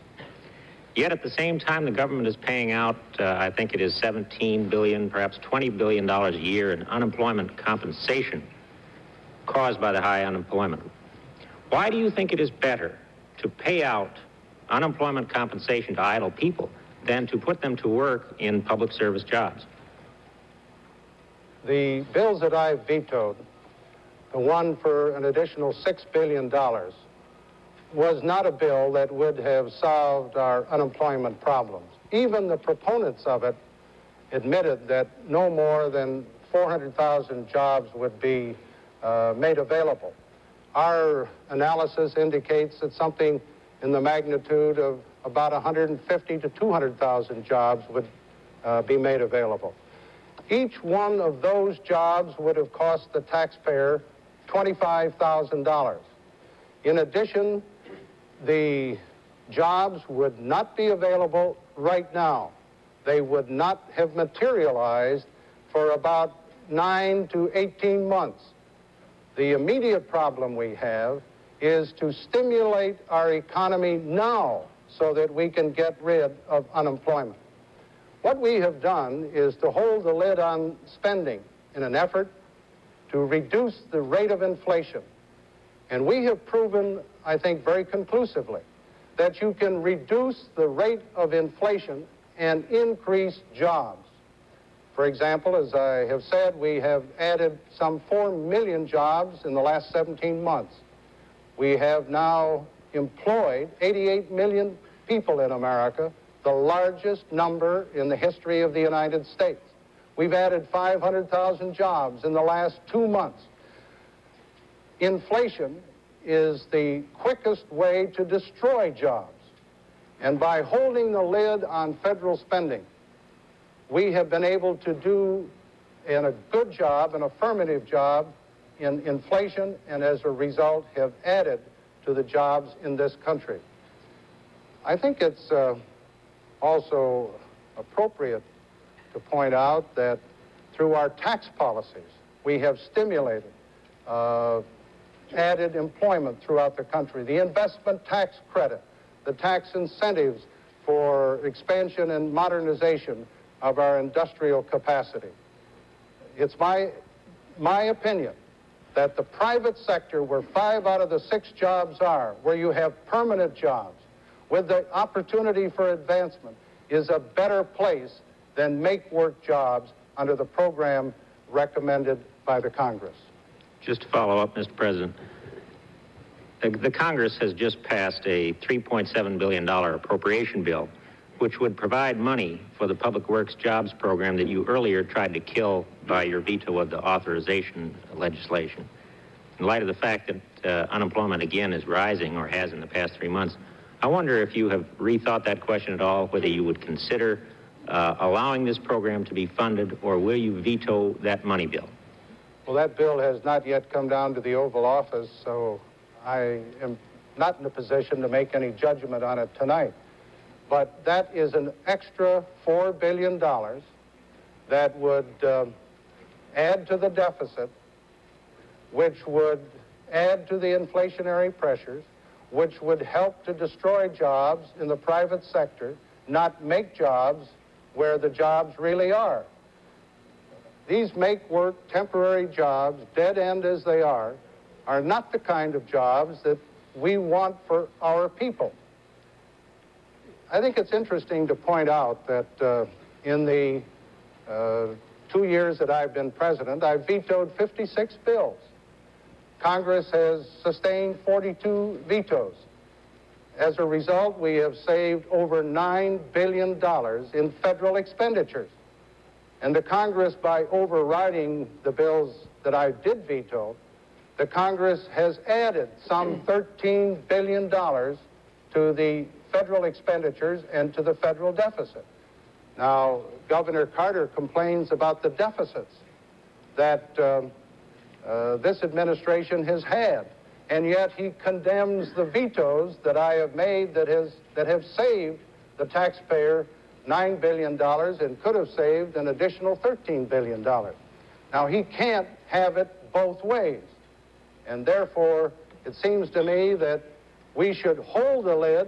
Yet at the same time, the government is paying out, I think it is $17 billion, perhaps $20 billion a year in unemployment compensation caused by the high unemployment. Why do you think it is better to pay out unemployment compensation to idle people than to put them to work in public service jobs? The bills that I vetoed, the one for an additional $6 billion, was not a bill that would have solved our unemployment problems. Even the proponents of it admitted that no more than 400,000 jobs would be made available. Our analysis indicates that something in the magnitude of about 150 to 200,000 jobs would be made available. Each one of those jobs would have cost the taxpayer $25,000. In addition, the jobs would not be available right now. They would not have materialized for about 9 to 18 months. The immediate problem we have is to stimulate our economy now so that we can get rid of unemployment. What we have done is to hold the lid on spending in an effort to reduce the rate of inflation. And we have proven, I think, very conclusively that you can reduce the rate of inflation and increase jobs. For example, as I have said, we have added some 4 million jobs in the last 17 months. We have now employed 88 million people in America, the largest number in the history of the United States. We've added 500,000 jobs in the last 2 months. Inflation is the quickest way to destroy jobs. And by holding the lid on federal spending, we have been able to do a good job, an affirmative job in inflation, and as a result have added to the jobs in this country. I think it's also appropriate to point out that through our tax policies, we have stimulated added employment throughout the country. The investment tax credit, the tax incentives for expansion and modernization of our industrial capacity. It's my opinion that the private sector, where 5 out of the 6 jobs are, where you have permanent jobs, with the opportunity for advancement, is a better place than make-work jobs under the program recommended by the Congress. Just to follow up, Mr. President, the Congress has just passed a $3.7 billion appropriation bill, which would provide money for the Public Works Jobs Program that you earlier tried to kill by your veto of the authorization legislation. In light of the fact that unemployment again is rising, or has in the past 3 months, I wonder if you have rethought that question at all, whether you would consider allowing this program to be funded, or will you veto that money bill? Well, that bill has not yet come down to the Oval Office, so I am not in a position to make any judgment on it tonight. but that is an extra $4 billion that would add to the deficit, which would add to the inflationary pressures, which would help to destroy jobs in the private sector, not make jobs where the jobs really are. These make-work temporary jobs, dead end as they are not the kind of jobs that we want for our people. I think it's interesting to point out that in the 2 years that I've been president, I've vetoed 56 bills. Congress has sustained 42 vetoes. As a result, we have saved over $9 billion in federal expenditures. And the Congress, by overriding the bills that I did veto, the Congress has added some $13 billion to the federal expenditures and to the federal deficit. Now, Governor Carter complains about the deficits that this administration has had, and yet he condemns the vetoes that I have made that have saved the taxpayer $9 billion and could have saved an additional $13 billion. Now, he can't have it both ways, and therefore it seems to me that we should hold the lid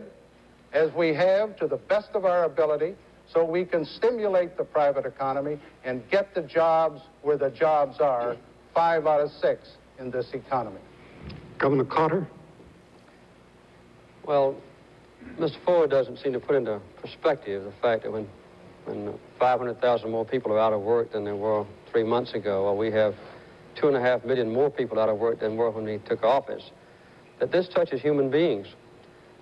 as we have to the best of our ability so we can stimulate the private economy and get the jobs where the jobs are, 5 out of 6 in this economy. Governor Carter? Well, Mr. Ford doesn't seem to put into perspective the fact that when 500,000 more people are out of work than there were 3 months ago, or we have 2.5 million more people out of work than were when he took office, that this touches human beings.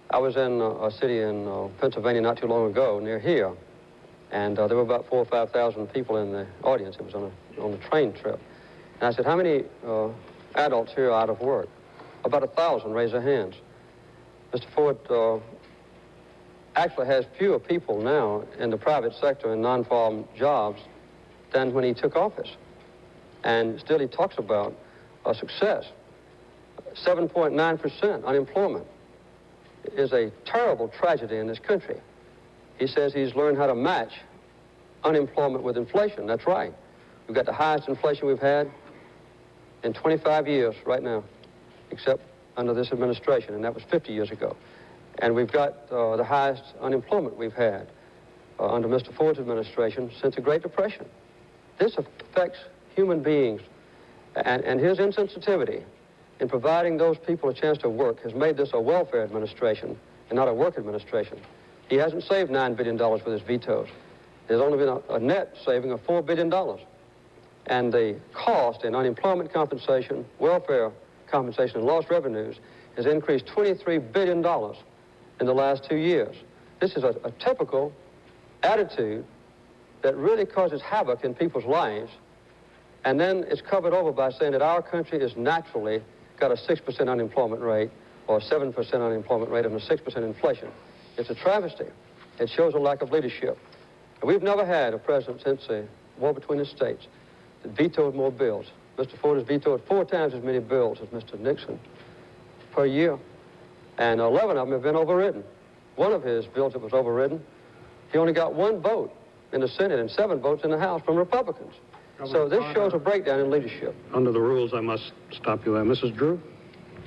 I was in a city in Pennsylvania not too long ago, near here, and there were about 4,000 or 5,000 people in the audience. It was on a train trip. And I said, how many adults here are out of work? About 1,000 raised their hands. Mr. Ford actually has fewer people now in the private sector in non-farm jobs than when he took office. And still he talks about success. 7.9% unemployment is a terrible tragedy in this country. He says he's learned how to match unemployment with inflation. That's right. We've got the highest inflation we've had in 25 years right now, except under this administration, and that was 50 years ago. And we've got the highest unemployment we've had under Mr. Ford's administration since the Great Depression. This affects human beings, and his insensitivity in providing those people a chance to work has made this a welfare administration and not a work administration. He hasn't saved $9 billion with his vetoes. There's only been a net saving of $4 billion. And the cost in unemployment compensation, welfare compensation, and lost revenues has increased $23 billion in the last 2 years. This is a typical attitude that really causes havoc in people's lives, and then it's covered over by saying that our country is naturally got a 6% unemployment rate or a 7% unemployment rate and a 6% inflation. It's a travesty. It shows a lack of leadership. And we've never had a president since the war between the states that vetoed more bills. Mr. Ford has vetoed 4 times as many bills as Mr. Nixon per year, and 11 of them have been overridden. One of his bills that was overridden, he only got 1 vote in the Senate and 7 votes in the House from Republicans. So this shows a breakdown in leadership. Under the rules, I must stop you there. Mrs. Drew?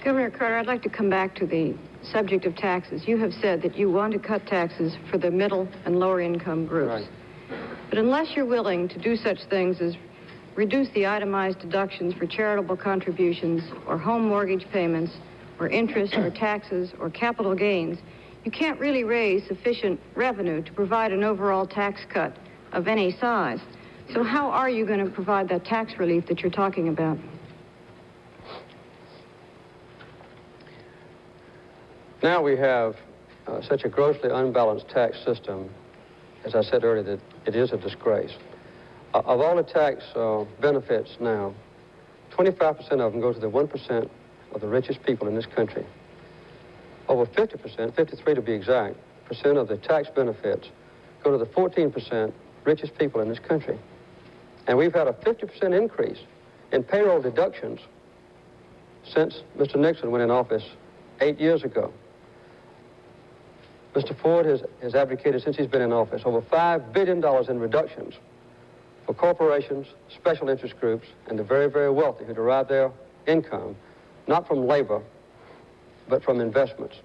Governor Carter, I'd like to come back to the subject of taxes. You have said that you want to cut taxes for the middle and lower income groups. Right. But unless you're willing to do such things as reduce the itemized deductions for charitable contributions or home mortgage payments or interest or taxes or capital gains, you can't really raise sufficient revenue to provide an overall tax cut of any size. So how are you going to provide that tax relief that you're talking about? Now we have such a grossly unbalanced tax system, as I said earlier, that it is a disgrace. Of all the tax benefits now, 25% of them go to the 1% of the richest people in this country. Over 50%, 53 to be exact, percent of the tax benefits go to the 14% richest people in this country. And we've had a 50% increase in payroll deductions since Mr. Nixon went in office 8 years ago. Mr. Ford has advocated since he's been in office over $5 billion in reductions for corporations, special interest groups, and the very, very wealthy who derive their income not from labor, but from investments.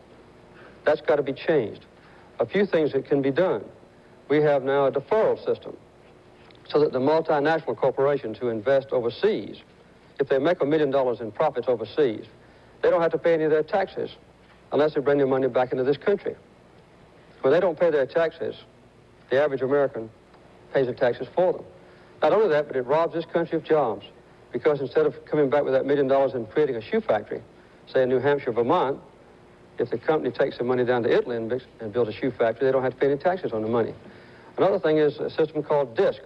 That's got to be changed. A few things that can be done. We have now a deferral system so that the multinational corporations who invest overseas, if they make $1 million in profits overseas, they don't have to pay any of their taxes unless they bring their money back into this country. When they don't pay their taxes, the average American pays the taxes for them. Not only that, but it robs this country of jobs, because instead of coming back with that $1 million and creating a shoe factory, say in New Hampshire, Vermont, if the company takes the money down to Italy and builds a shoe factory, they don't have to pay any taxes on the money. Another thing is a system called DISC,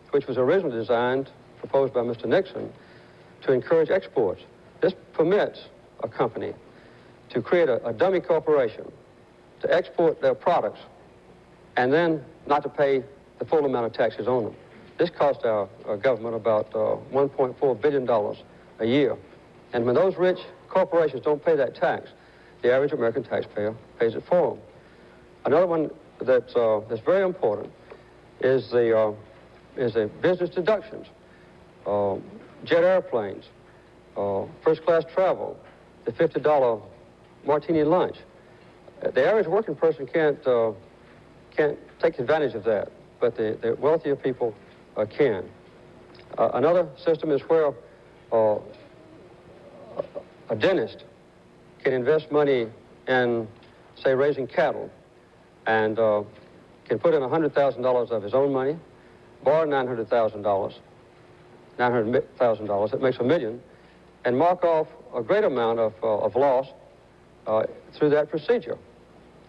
which was originally designed, proposed by Mr. Nixon, to encourage exports. This permits a company to create a dummy corporation to export their products and then not to pay the full amount of taxes on them. This cost our government about $1.4 billion a year. And when those rich corporations don't pay that tax, the average American taxpayer pays it for them. Another one that's very important is the business deductions, jet airplanes, first-class travel, the $50 martini lunch. The average working person can't take advantage of that, but the wealthier people can. Another system is where a dentist can invest money in, say, raising cattle, and can put in $100,000 of his own money, borrow $900,000, that makes $1 million, and mark off a great amount of loss through that procedure.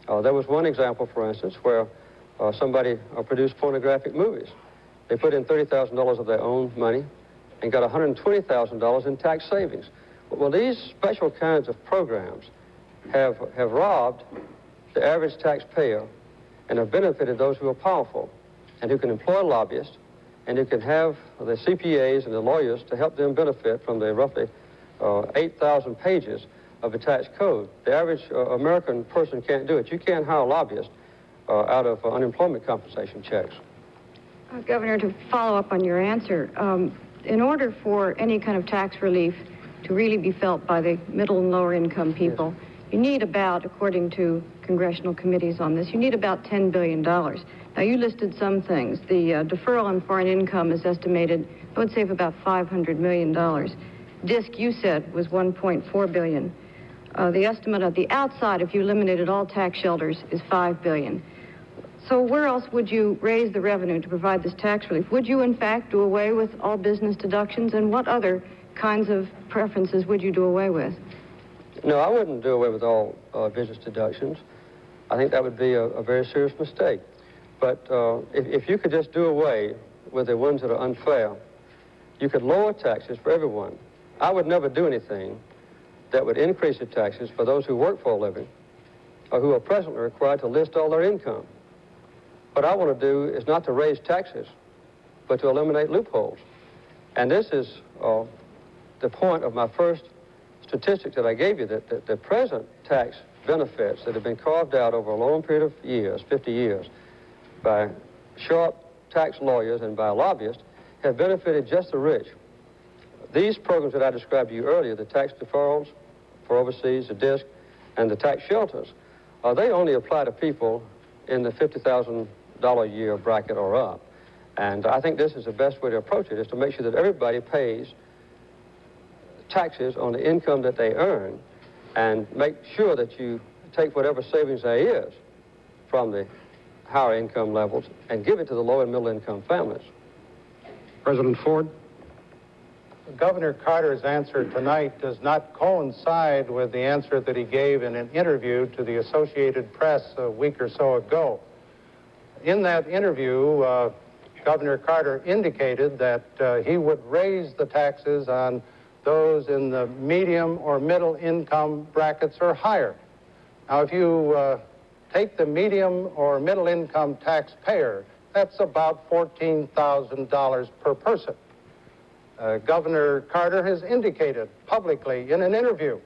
There was one example, for instance, where somebody produced pornographic movies. They put in $30,000 of their own money and got $120,000 in tax savings. Well, these special kinds of programs have robbed the average taxpayer and have benefited those who are powerful and who can employ lobbyists and who can have the CPAs and the lawyers to help them benefit from the roughly 8,000 pages of the tax code. The average American person can't do it. You can't hire a lobbyist out of unemployment compensation checks. Governor, to follow up on your answer, in order for any kind of tax relief to really be felt by the middle and lower income people, yes, you need about, according to congressional committees on this, you need about $10 billion. Now, you listed some things. The deferral on foreign income is estimated, I would save about $500 million. DISC, you said, was $1.4 billion. The estimate of the outside, if you eliminated all tax shelters, is $5 billion. So where else would you raise the revenue to provide this tax relief? Would you, in fact, do away with all business deductions? And what other kinds of preferences would you do away with? No, I wouldn't do away with all business deductions. I think that would be a very serious mistake. But if you could just do away with the ones that are unfair, you could lower taxes for everyone. I would never do anything that would increase the taxes for those who work for a living or who are presently required to list all their income. What I want to do is not to raise taxes, but to eliminate loopholes. And this is the point of my first statistic that I gave you, that the present tax benefits that have been carved out over a long period of years, 50 years, by sharp tax lawyers and by lobbyists, have benefited just the rich. These programs that I described to you earlier, the tax deferrals for overseas, the DISC, and the tax shelters, they only apply to people in the $50,000 a year bracket or up. And I think this is the best way to approach it, is to make sure that everybody pays taxes on the income that they earn and make sure that you take whatever savings there is from the higher income levels and give it to the low and middle income families. President Ford? Governor Carter's answer tonight does not coincide with the answer that he gave in an interview to the Associated Press a week or so ago. In that interview, Governor Carter indicated that he would raise the taxes on those in the medium or middle income brackets or higher. Now, if you take the medium or middle income taxpayer, that's about $14,000 per person. Governor Carter has indicated publicly in an interview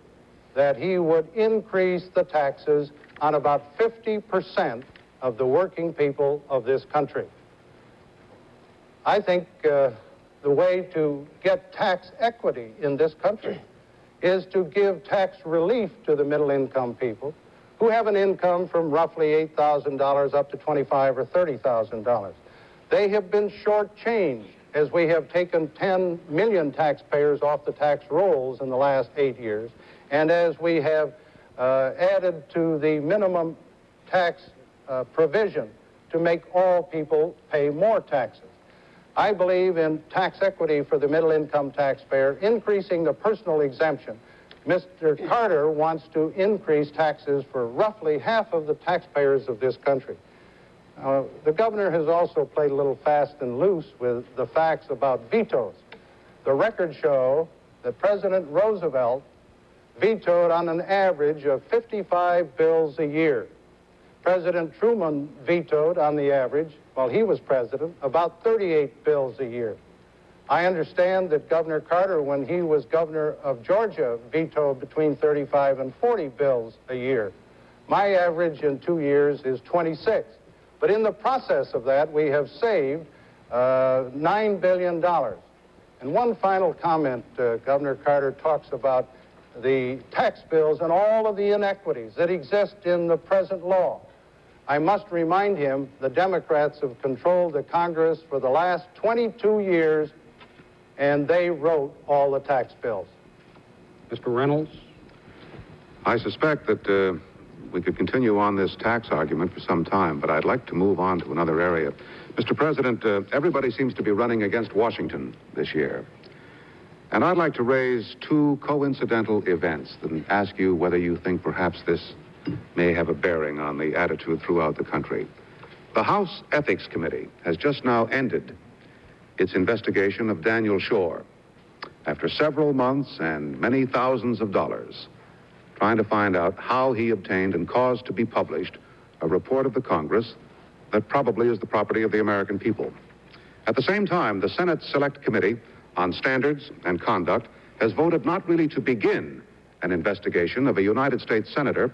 that he would increase the taxes on about 50% of the working people of this country. I think the way to get tax equity in this country is to give tax relief to the middle-income people who have an income from roughly $8,000 up to $25,000 or $30,000. They have been shortchanged as we have taken 10 million taxpayers off the tax rolls in the last 8 years, and as we have added to the minimum tax provision to make all people pay more taxes. I believe in tax equity for the middle-income taxpayer, increasing the personal exemption. Mr. Carter wants to increase taxes for roughly half of the taxpayers of this country. The governor has also played a little fast and loose with the facts about vetoes. The records show that President Roosevelt vetoed on an average of 55 bills a year. President Truman vetoed on the average, while he was president, about 38 bills a year. I understand that Governor Carter, when he was governor of Georgia, vetoed between 35 and 40 bills a year. My average in 2 years is 26. But in the process of that, we have saved $9 billion. And one final comment, Governor Carter talks about the tax bills and all of the inequities that exist in the present law. I must remind him the Democrats have controlled the Congress for the last 22 years, and they wrote all the tax bills. Mr. Reynolds? I suspect that we could continue on this tax argument for some time, but I'd like to move on to another area. Mr. President, everybody seems to be running against Washington this year. And I'd like to raise two coincidental events and ask you whether you think perhaps this may have a bearing on the attitude throughout the country. The House Ethics Committee has just now ended its investigation of Daniel Schorr after several months and many thousands of dollars trying to find out how he obtained and caused to be published a report of the Congress that probably is the property of the American people. At the same time, the Senate Select Committee on Standards and Conduct has voted not really to begin an investigation of a United States senator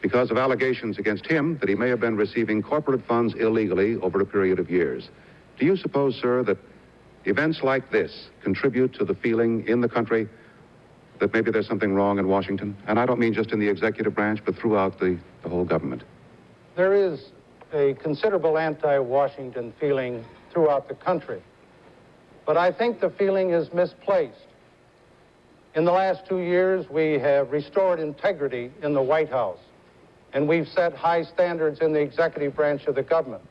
because of allegations against him that he may have been receiving corporate funds illegally over a period of years. Do you suppose, sir, that events like this contribute to the feeling in the country that maybe there's something wrong in Washington? And I don't mean just in the executive branch, but throughout the whole government. There is a considerable anti-Washington feeling throughout the country, but I think the feeling is misplaced. In the last 2 years, we have restored integrity in the White House, and we've set high standards in the executive branch of the government.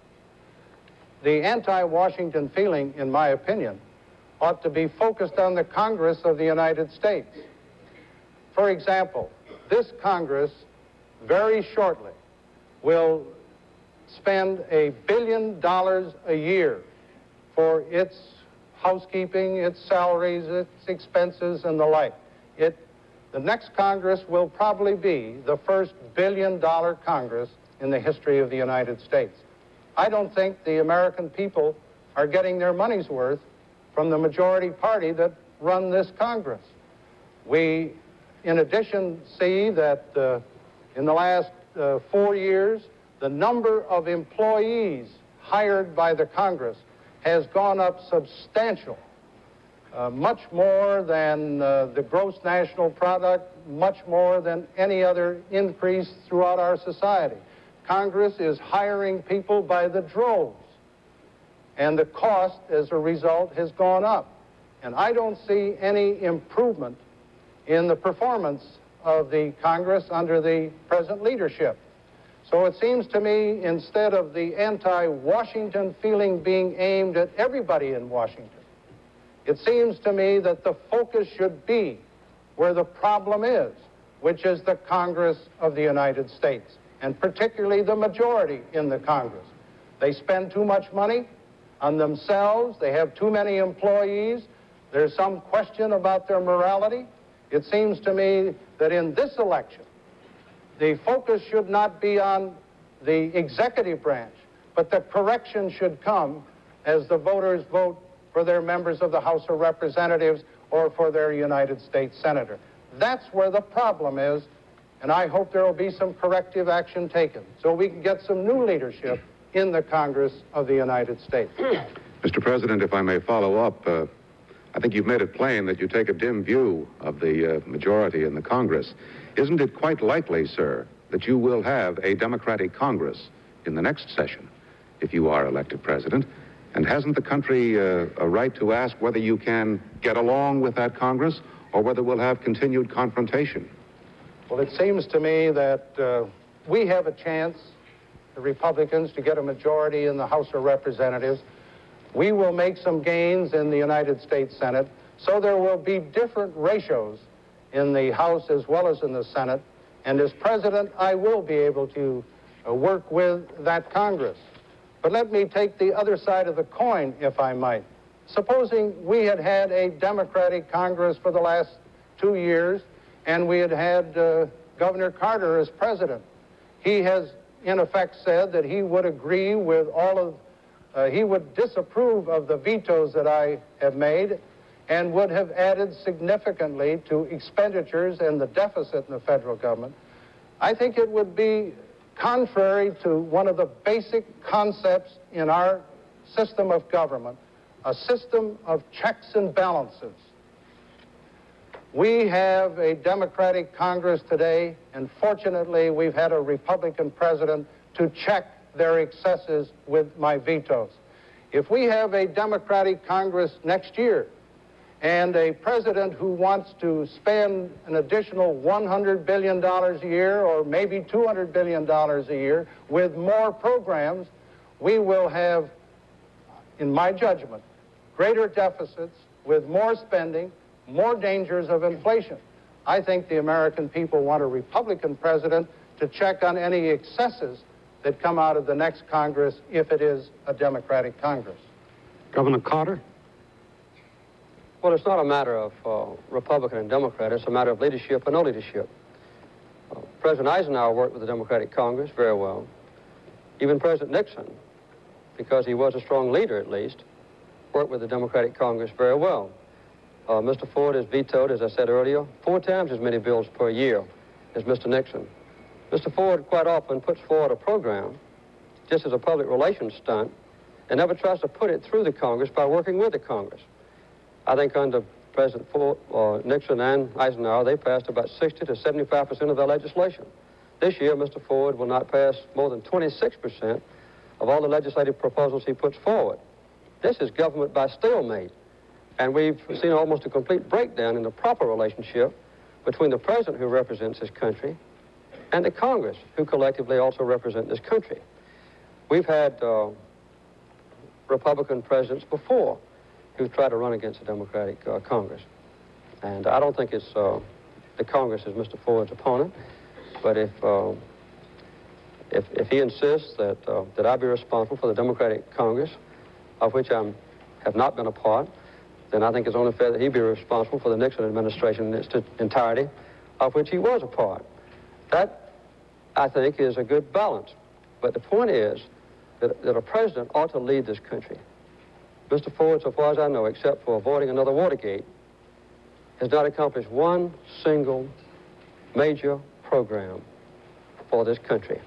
The anti-Washington feeling, in my opinion, ought to be focused on the Congress of the United States. For example, this Congress very shortly will spend $1 billion a year for its housekeeping, its salaries, its expenses, and the like. The next Congress will probably be the first billion-dollar Congress in the history of the United States. I don't think the American people are getting their money's worth from the majority party that run this Congress. We, in addition, see that in the last 4 years, the number of employees hired by the Congress has gone up substantially. Much more than the gross national product, much more than any other increase throughout our society. Congress is hiring people by the droves, and the cost as a result has gone up. And I don't see any improvement in the performance of the Congress under the present leadership. So it seems to me, instead of the anti-Washington feeling being aimed at everybody in Washington, it seems to me that the focus should be where the problem is, which is the Congress of the United States, and particularly the majority in the Congress. They spend too much money on themselves. They have too many employees. There's some question about their morality. It seems to me that in this election, the focus should not be on the executive branch, but the correction should come as the voters vote for their members of the House of Representatives or for their United States Senator. That's where the problem is, And I hope there will be some corrective action taken so we can get some new leadership in the Congress of the United States. Mr. President, if I may follow up, I think you've made it plain that you take a dim view of the majority in the Congress. Isn't it quite likely, sir, that you will have a Democratic Congress in the next session if you are elected president? And hasn't the country a right to ask whether you can get along with that Congress or whether we'll have continued confrontation? Well, it seems to me that we have a chance, the Republicans, to get a majority in the House of Representatives. We will make some gains in the United States Senate, so there will be different ratios in the House as well as in the Senate. And as president, I will be able to work with that Congress. But let me take the other side of the coin, if I might. Supposing we had had a Democratic Congress for the last 2 years, and we had had Governor Carter as president. He has, in effect, said that he would agree with he would disapprove of the vetoes that I have made and would have added significantly to expenditures and the deficit in the federal government. I think it would be contrary to one of the basic concepts in our system of government, a system of checks and balances. We have a Democratic Congress today, and fortunately we've had a Republican president to check their excesses with my vetoes. If we have a Democratic Congress next year and a president who wants to spend an additional $100 billion a year or maybe $200 billion a year with more programs, we will have, in my judgment, greater deficits with more spending, more dangers of inflation. I think the American people want a Republican president to check on any excesses that come out of the next Congress if it is a Democratic Congress. Governor Carter? Well, it's not a matter of Republican and Democrat. It's a matter of leadership and no leadership. President Eisenhower worked with the Democratic Congress very well. Even President Nixon, because he was a strong leader at least, worked with the Democratic Congress very well. Mr. Ford has vetoed, as I said earlier, 4 times as many bills per year as Mr. Nixon. Mr. Ford quite often puts forward a program just as a public relations stunt and never tries to put it through the Congress by working with the Congress. I think under President Ford, Nixon and Eisenhower, they passed about 60 to 75% of their legislation. This year, Mr. Ford will not pass more than 26% of all the legislative proposals he puts forward. This is government by stalemate. And we've seen almost a complete breakdown in the proper relationship between the president, who represents this country, and the Congress, who collectively also represent this country. We've had Republican presidents before who've tried to run against the Democratic Congress. And I don't think it's the Congress is Mr. Ford's opponent, but if he insists that I be responsible for the Democratic Congress, of which I have not been a part, then I think it's only fair that he be responsible for the Nixon administration in its entirety, of which he was a part. That, I think, is a good balance. But the point is that a president ought to lead this country. Mr. Ford, so far as I know, except for avoiding another Watergate, has not accomplished one single major program for this country.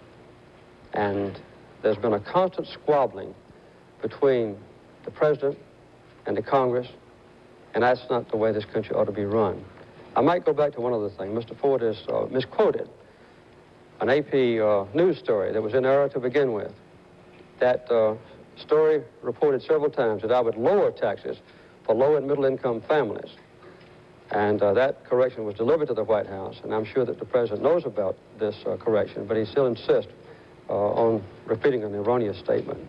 And there's been a constant squabbling between the president and the Congress, and that's not the way this country ought to be run. I might go back to one other thing. Mr. Ford has misquoted an AP news story that was in error to begin with. That story reported several times that I would lower taxes for low and middle income families. And that correction was delivered to the White House, and I'm sure that the president knows about this correction, but he still insists on repeating an erroneous statement.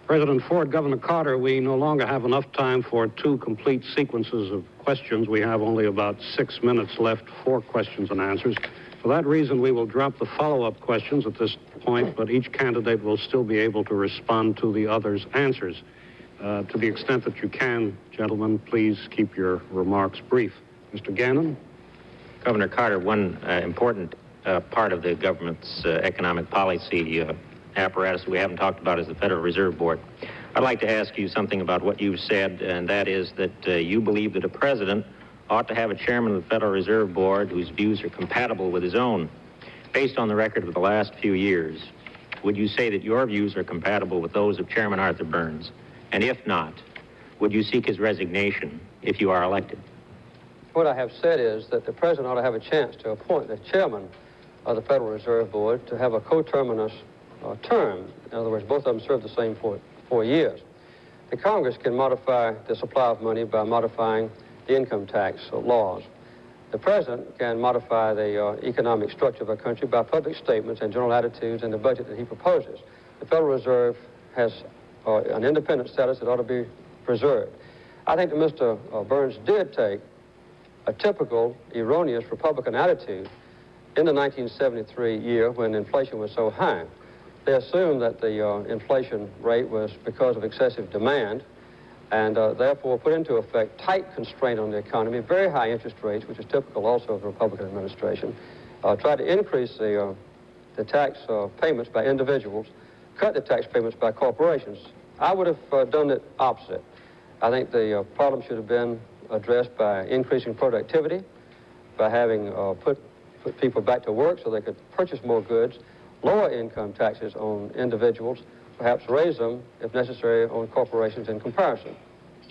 President Ford, Governor Carter, we no longer have enough time for 2 complete sequences of questions. We have only about 6 minutes left for questions and answers. For that reason, we will drop the follow-up questions at this point, but each candidate will still be able to respond to the other's answers. To the extent that you can, gentlemen, please keep your remarks brief. Mr. Gannon? Governor Carter, one important part of the government's economic policy apparatus we haven't talked about is the Federal Reserve Board. I'd like to ask you something about what you said, and that is that you believe that a president ought to have a chairman of the Federal Reserve Board whose views are compatible with his own. Based on the record of the last few years, would you say that your views are compatible with those of Chairman Arthur Burns? And if not, would you seek his resignation if you are elected? What I have said is that the president ought to have a chance to appoint the chairman of the Federal Reserve Board to have a coterminous term. In other words, both of them serve the same 4 years. The Congress can modify the supply of money by modifying the income tax laws. The president can modify the economic structure of a country by public statements and general attitudes and the budget that he proposes. The Federal Reserve has an independent status that ought to be preserved. I think that Mr. Burns did take a typical erroneous Republican attitude in the 1973 year when inflation was so high. They assumed that the inflation rate was because of excessive demand and therefore put into effect tight constraint on the economy, very high interest rates, which is typical also of the Republican administration, tried to increase the tax payments by individuals, cut the tax payments by corporations. I would have done it opposite. I think the problem should have been addressed by increasing productivity, by having put people back to work so they could purchase more goods, lower income taxes on individuals, perhaps raise them, if necessary, on corporations in comparison.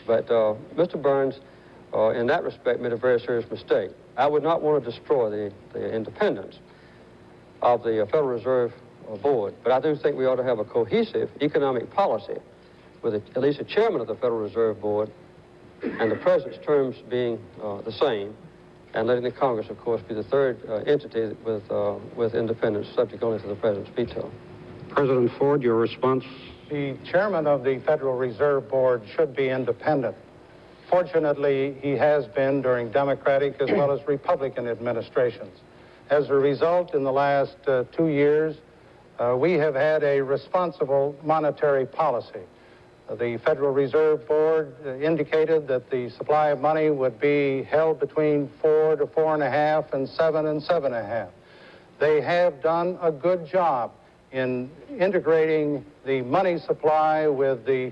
But Mr. Burns, in that respect, made a very serious mistake. I would not want to destroy the independence of the Federal Reserve Board, but I do think we ought to have a cohesive economic policy with at least a chairman of the Federal Reserve Board and the president's terms being the same, and letting the Congress, of course, be the third entity with independence, subject only to the president's veto. President Ford, your response? The chairman of the Federal Reserve Board should be independent. Fortunately, he has been during Democratic as well as Republican administrations. As a result, in the last 2 years, we have had a responsible monetary policy. The Federal Reserve Board indicated that the supply of money would be held between 4 to 4.5 and 7 and 7.5. They have done a good job in integrating the money supply with the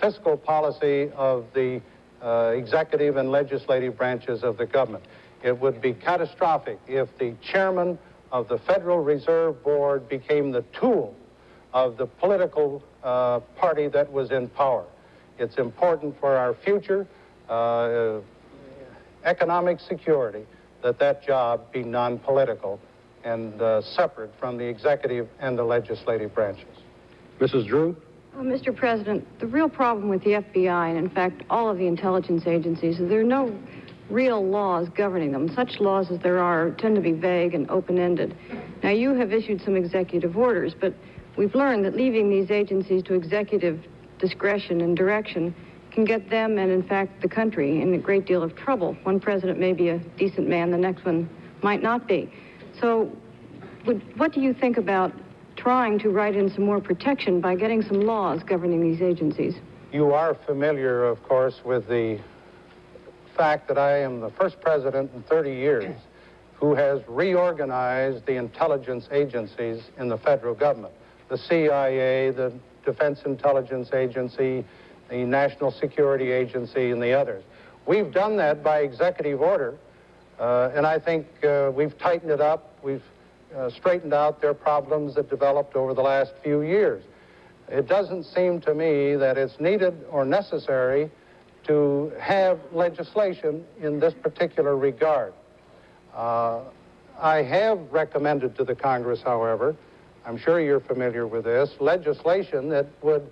fiscal policy of the executive and legislative branches of the government. It would be catastrophic if the chairman of the Federal Reserve Board became the tool of the political party that was in power. It's important for our future economic security that job be non-political and separate from the executive and the legislative branches. Mrs. Drew? Mr. President, the real problem with the FBI, and in fact all of the intelligence agencies, is there are no real laws governing them. Such laws as there are tend to be vague and open-ended. Now, you have issued some executive orders, but we've learned that leaving these agencies to executive discretion and direction can get them and, in fact, the country in a great deal of trouble. One president may be a decent man, the next one might not be. So what do you think about trying to write in some more protection by getting some laws governing these agencies? You are familiar, of course, with the fact that I am the first president in 30 years who has reorganized the intelligence agencies in the federal government. The CIA, the Defense Intelligence Agency, the National Security Agency, and the others. We've done that by executive order, and I think we've tightened it up. We've straightened out their problems that developed over the last few years. It doesn't seem to me that it's needed or necessary to have legislation in this particular regard. I have recommended to the Congress, however, I'm sure you're familiar with this, legislation that would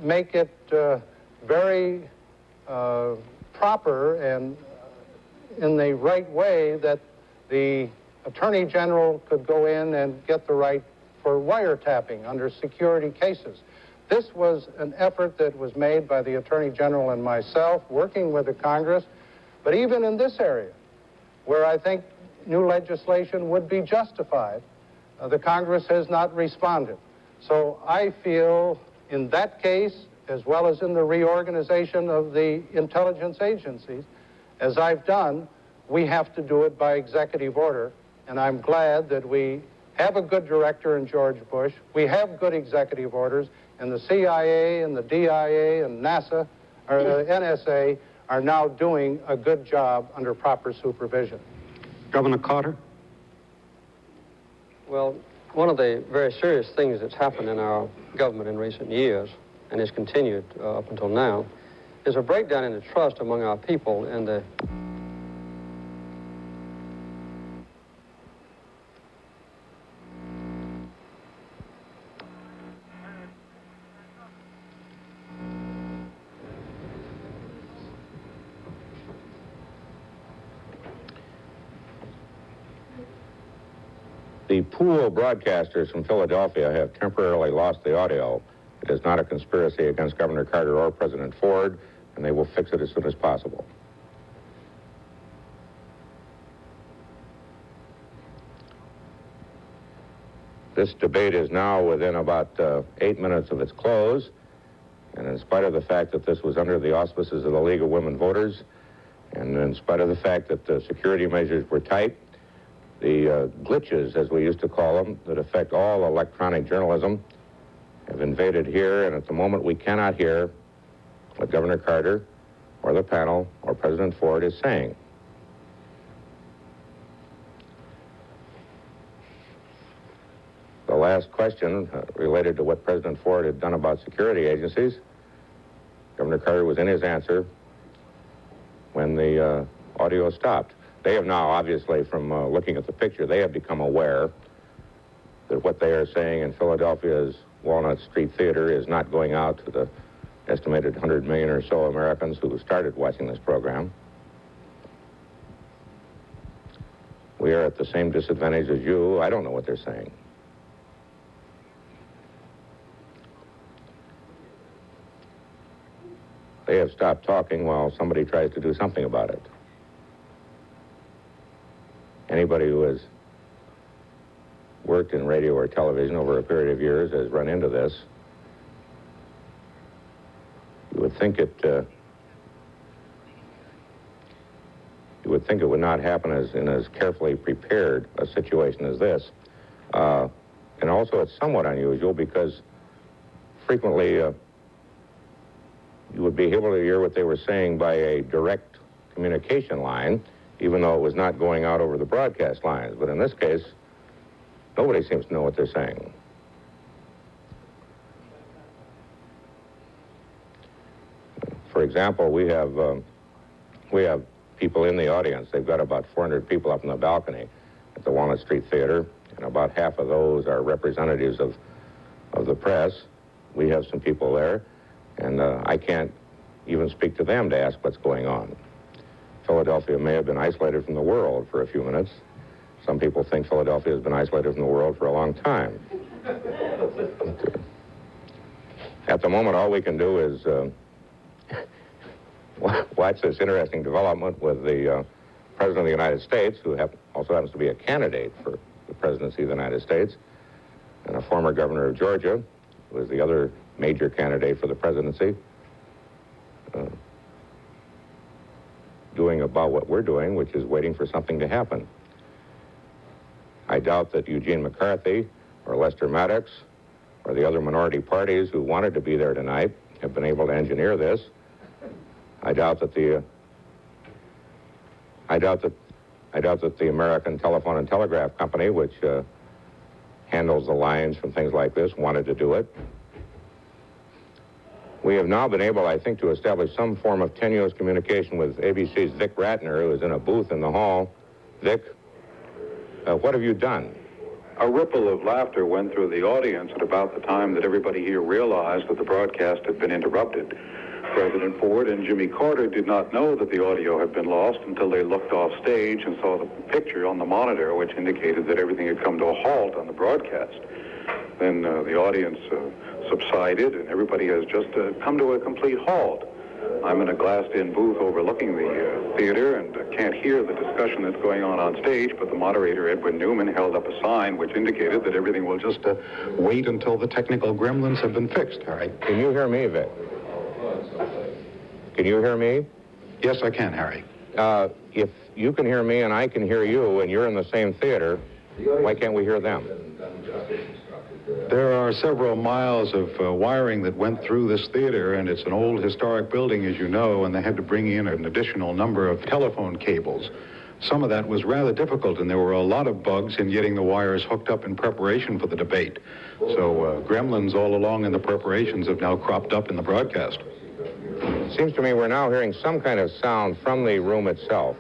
make it very proper and in the right way that the Attorney General could go in and get the right for wiretapping under security cases. This was an effort that was made by the Attorney General and myself, working with the Congress, but even in this area, where I think new legislation would be justified, the Congress has not responded. So I feel in that case, as well as in the reorganization of the intelligence agencies, as I've done, we have to do it by executive order. And I'm glad that we have a good director in George Bush. We have good executive orders, and the CIA and the DIA and NASA, or the NSA, are now doing a good job under proper supervision. Governor Carter? Well, one of the very serious things that's happened in our government in recent years, and has continued up until now, is a breakdown in the trust among our people in the The pool broadcasters from Philadelphia have temporarily lost the audio. It is not a conspiracy against Governor Carter or President Ford, and they will fix it as soon as possible. This debate is now within about 8 minutes of its close, and in spite of the fact that this was under the auspices of the League of Women Voters, and in spite of the fact that the security measures were tight, the glitches, as we used to call them, that affect all electronic journalism have invaded here, and at the moment we cannot hear what Governor Carter or the panel or President Ford is saying. The last question related to what President Ford had done about security agencies. Governor Carter was in his answer when the audio stopped. They have now, obviously, from looking at the picture, they have become aware that what they are saying in Philadelphia's Walnut Street Theater is not going out to the estimated 100 million or so Americans who started watching this program. We are at the same disadvantage as you. I don't know what they're saying. They have stopped talking while somebody tries to do something about it. Anybody who has worked in radio or television over a period of years has run into this. You would think it would not happen in as carefully prepared a situation as this. And also it's somewhat unusual because frequently you would be able to hear what they were saying by a direct communication line, even though it was not going out over the broadcast lines. But in this case, nobody seems to know what they're saying. For example, we have people in the audience. They've got about 400 people up on the balcony at the Walnut Street Theater, and about half of those are representatives of the press. We have some people there, and I can't even speak to them to ask what's going on. Philadelphia may have been isolated from the world for a few minutes. Some people think Philadelphia has been isolated from the world for a long time. At the moment, all we can do is watch this interesting development with the President of the United States, who also happens to be a candidate for the presidency of the United States, and a former governor of Georgia, who is the other major candidate for the presidency, doing about what we're doing, which is waiting for something to happen. I doubt that Eugene McCarthy or Lester Maddox or the other minority parties who wanted to be there tonight have been able to engineer this. I doubt that the American Telephone and Telegraph Company, which handles the lines from things like this, wanted to do it. We have now been able, I think, to establish some form of tenuous communication with ABC's Vic Ratner, who is in a booth in the hall. Vic, what have you done? A ripple of laughter went through the audience at about the time that everybody here realized that the broadcast had been interrupted. President Ford and Jimmy Carter did not know that the audio had been lost until they looked off stage and saw the picture on the monitor, which indicated that everything had come to a halt on the broadcast. Then the audience subsided, and everybody has just come to a complete halt. I'm in a glassed-in booth overlooking the theater and can't hear the discussion that's going on stage, but the moderator, Edwin Newman, held up a sign which indicated that everything will just wait until the technical gremlins have been fixed. All right. Can you hear me, Vic? Can you hear me? Yes, I can, Harry. If you can hear me and I can hear you and you're in the same theater, why can't we hear them? There are several miles of wiring that went through this theater, and it's an old historic building, as you know, and they had to bring in an additional number of telephone cables. Some of that was rather difficult, and there were a lot of bugs in getting the wires hooked up in preparation for the debate. So gremlins all along in the preparations have now cropped up in the broadcast. It seems to me we're now hearing some kind of sound from the room itself.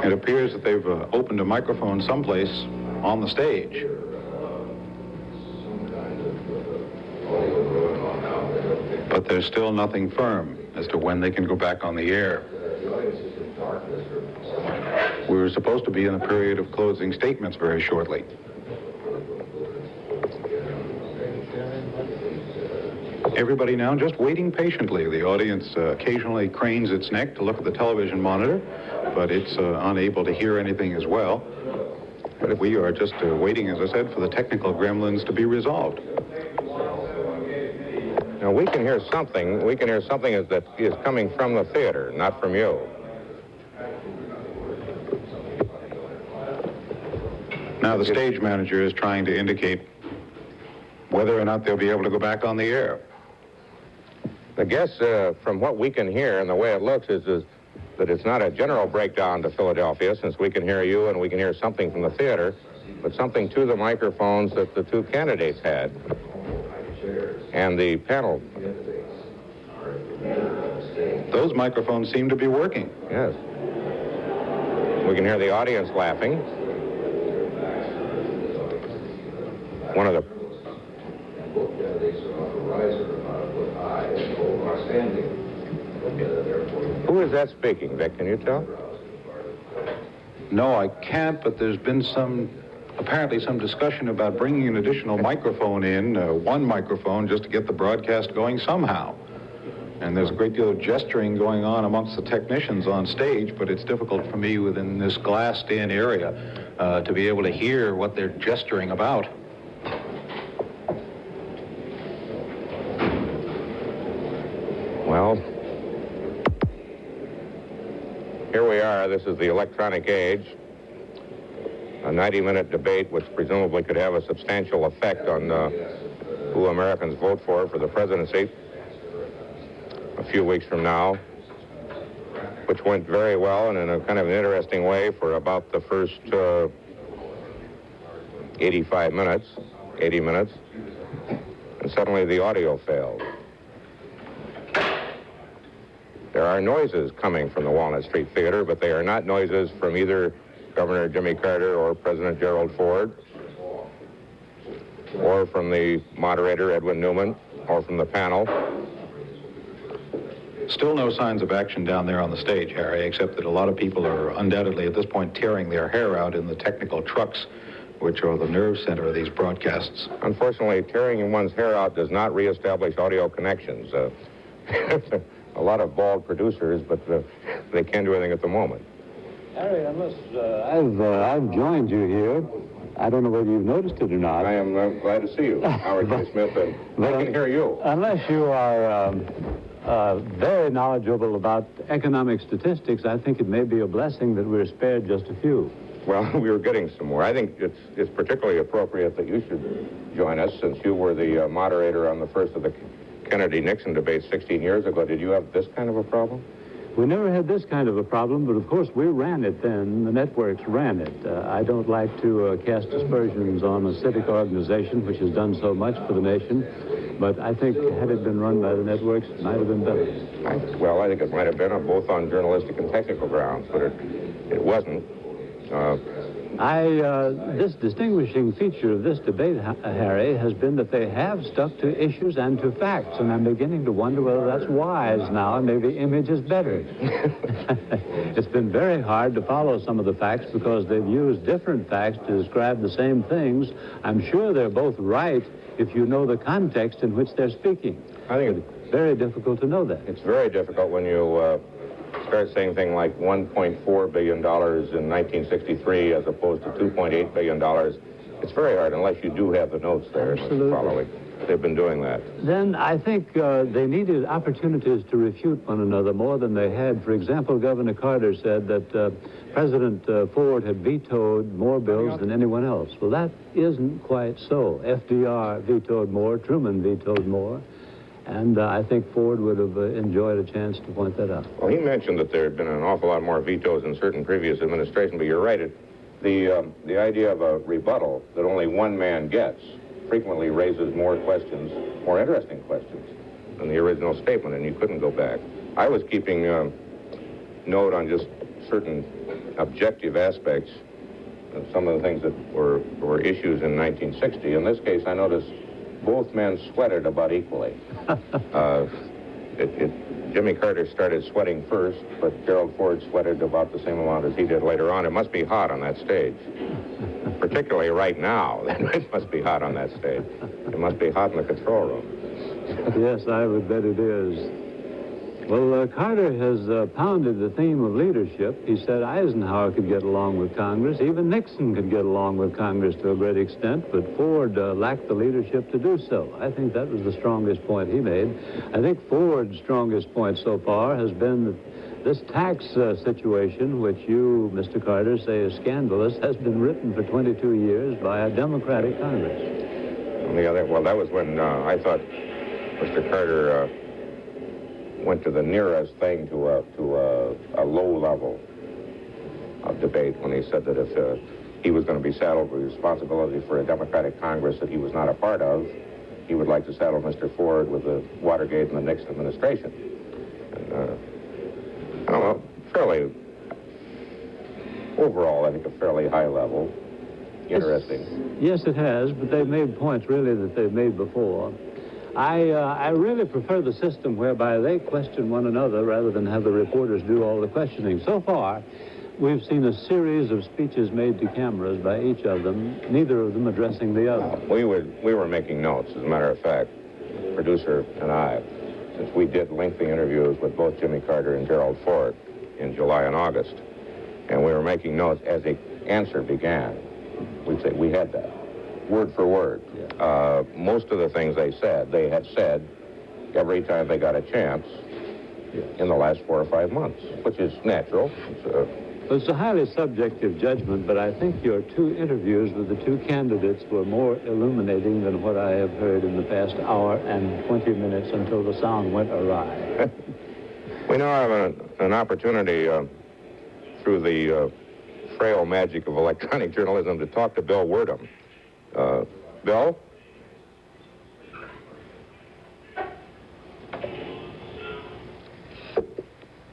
It appears that they've opened a microphone someplace on the stage. But there's still nothing firm as to when they can go back on the air. We were supposed to be in a period of closing statements very shortly. Everybody now just waiting patiently. The audience occasionally cranes its neck to look at the television monitor, but it's unable to hear anything as well. But we are just waiting, as I said, for the technical gremlins to be resolved. Now, we can hear something. We can hear something that is coming from the theater, not from you. Now the stage manager is trying to indicate whether or not they'll be able to go back on the air. The guess, from what we can hear and the way it looks, is that it's not a general breakdown to Philadelphia, since we can hear you and we can hear something from the theater, but something to the microphones that the two candidates had and the panel. Those microphones seem to be working. Yes. We can hear the audience laughing. One of the... Who is that speaking, Vic? Can you tell? No, I can't, but there's been apparently some discussion about bringing an additional microphone in, one microphone, just to get the broadcast going somehow. And there's a great deal of gesturing going on amongst the technicians on stage, but it's difficult for me within this glassed-in area to be able to hear what they're gesturing about. Well, here we are. This is the electronic age. A 90-minute debate which presumably could have a substantial effect on who Americans vote for the presidency a few weeks from now, which went very well and in a kind of an interesting way for about the first 80 minutes, and suddenly the audio failed. There are noises coming from the Walnut Street Theater, but they are not noises from either Governor Jimmy Carter or President Gerald Ford, or from the moderator, Edwin Newman, or from the panel. Still no signs of action down there on the stage, Harry, except that a lot of people are undoubtedly at this point tearing their hair out in the technical trucks, which are the nerve center of these broadcasts. Unfortunately, tearing one's hair out does not reestablish audio connections. A lot of bald producers, but they can't do anything at the moment. Harry, I've joined you here. I don't know whether you've noticed it or not. I am glad to see you, Howard K. Smith, and I can hear you. Unless you are very knowledgeable about economic statistics, I think it may be a blessing that we're spared just a few. Well, we were getting some more. I think it's particularly appropriate that you should join us, since you were the moderator on the first of the Kennedy-Nixon debate 16 years ago. Did you have this kind of a problem? We never had this kind of a problem, but of course we ran it then. The networks ran it. I don't like to cast aspersions on a civic organization which has done so much for the nation, but I think had it been run by the networks, it might have been better. I think it might have been both on journalistic and technical grounds, but it wasn't. This distinguishing feature of this debate, Harry, has been that they have stuck to issues and to facts, and I'm beginning to wonder whether that's wise now, and maybe image is better. It's been very hard to follow some of the facts because they've used different facts to describe the same things. I'm sure they're both right if you know the context in which they're speaking. I think it's very difficult to know that. It's very difficult when you start saying things like $1.4 billion in 1963 as opposed to $2.8 billion It's very hard unless you do have the notes there. Absolutely. Following. They've been doing that. Then I think they needed opportunities to refute one another more than they had. For example, Governor Carter said that President Ford had vetoed more bills than anyone else. Well, that isn't quite so. FDR vetoed more, Truman vetoed more, and I think Ford would have enjoyed a chance to point that out. Well, he mentioned that there had been an awful lot more vetoes in certain previous administrations, but you're right. The idea of a rebuttal that only one man gets frequently raises more questions, more interesting questions than the original statement, and you couldn't go back. I was keeping note on just certain objective aspects of some of the things that were issues in 1960. In this case, I noticed both men sweated about equally. Jimmy Carter started sweating first, but Gerald Ford sweated about the same amount as he did later on. It must be hot on that stage. Particularly right now, it must be hot on that stage. It must be hot in the control room. Yes, I would bet it is. Well, Carter has pounded the theme of leadership. He said Eisenhower could get along with Congress. Even Nixon could get along with Congress to a great extent, but Ford lacked the leadership to do so. I think that was the strongest point he made. I think Ford's strongest point so far has been that this tax situation, which you, Mr. Carter, say is scandalous, has been written for 22 years by a Democratic Congress. On the other, well, that was when I thought Mr. Carter went to the nearest thing to a low level of debate when he said that if he was going to be saddled with responsibility for a Democratic Congress that he was not a part of, he would like to saddle Mr. Ford with the Watergate and the Nixon administration. And, I don't know, fairly, overall, I think a fairly high level. Interesting. Yes, it has, but they've made points really that they've made before. I really prefer the system whereby they question one another rather than have the reporters do all the questioning. So far, we've seen a series of speeches made to cameras by each of them, neither of them addressing the other. We were making notes, as a matter of fact, producer and I, since we did lengthy interviews with both Jimmy Carter and Gerald Ford in July and August, and we were making notes as the answer began. We'd say we had that. Word for word. Yeah. Most of the things they had said every time they got a chance in the last 4 or 5 months, which is natural. It's a highly subjective judgment, but I think your 2 interviews with the 2 candidates were more illuminating than what I have heard in the past hour and 20 minutes until the sound went awry. We now have an opportunity through the frail magic of electronic journalism to talk to Bill Werdum. Bill?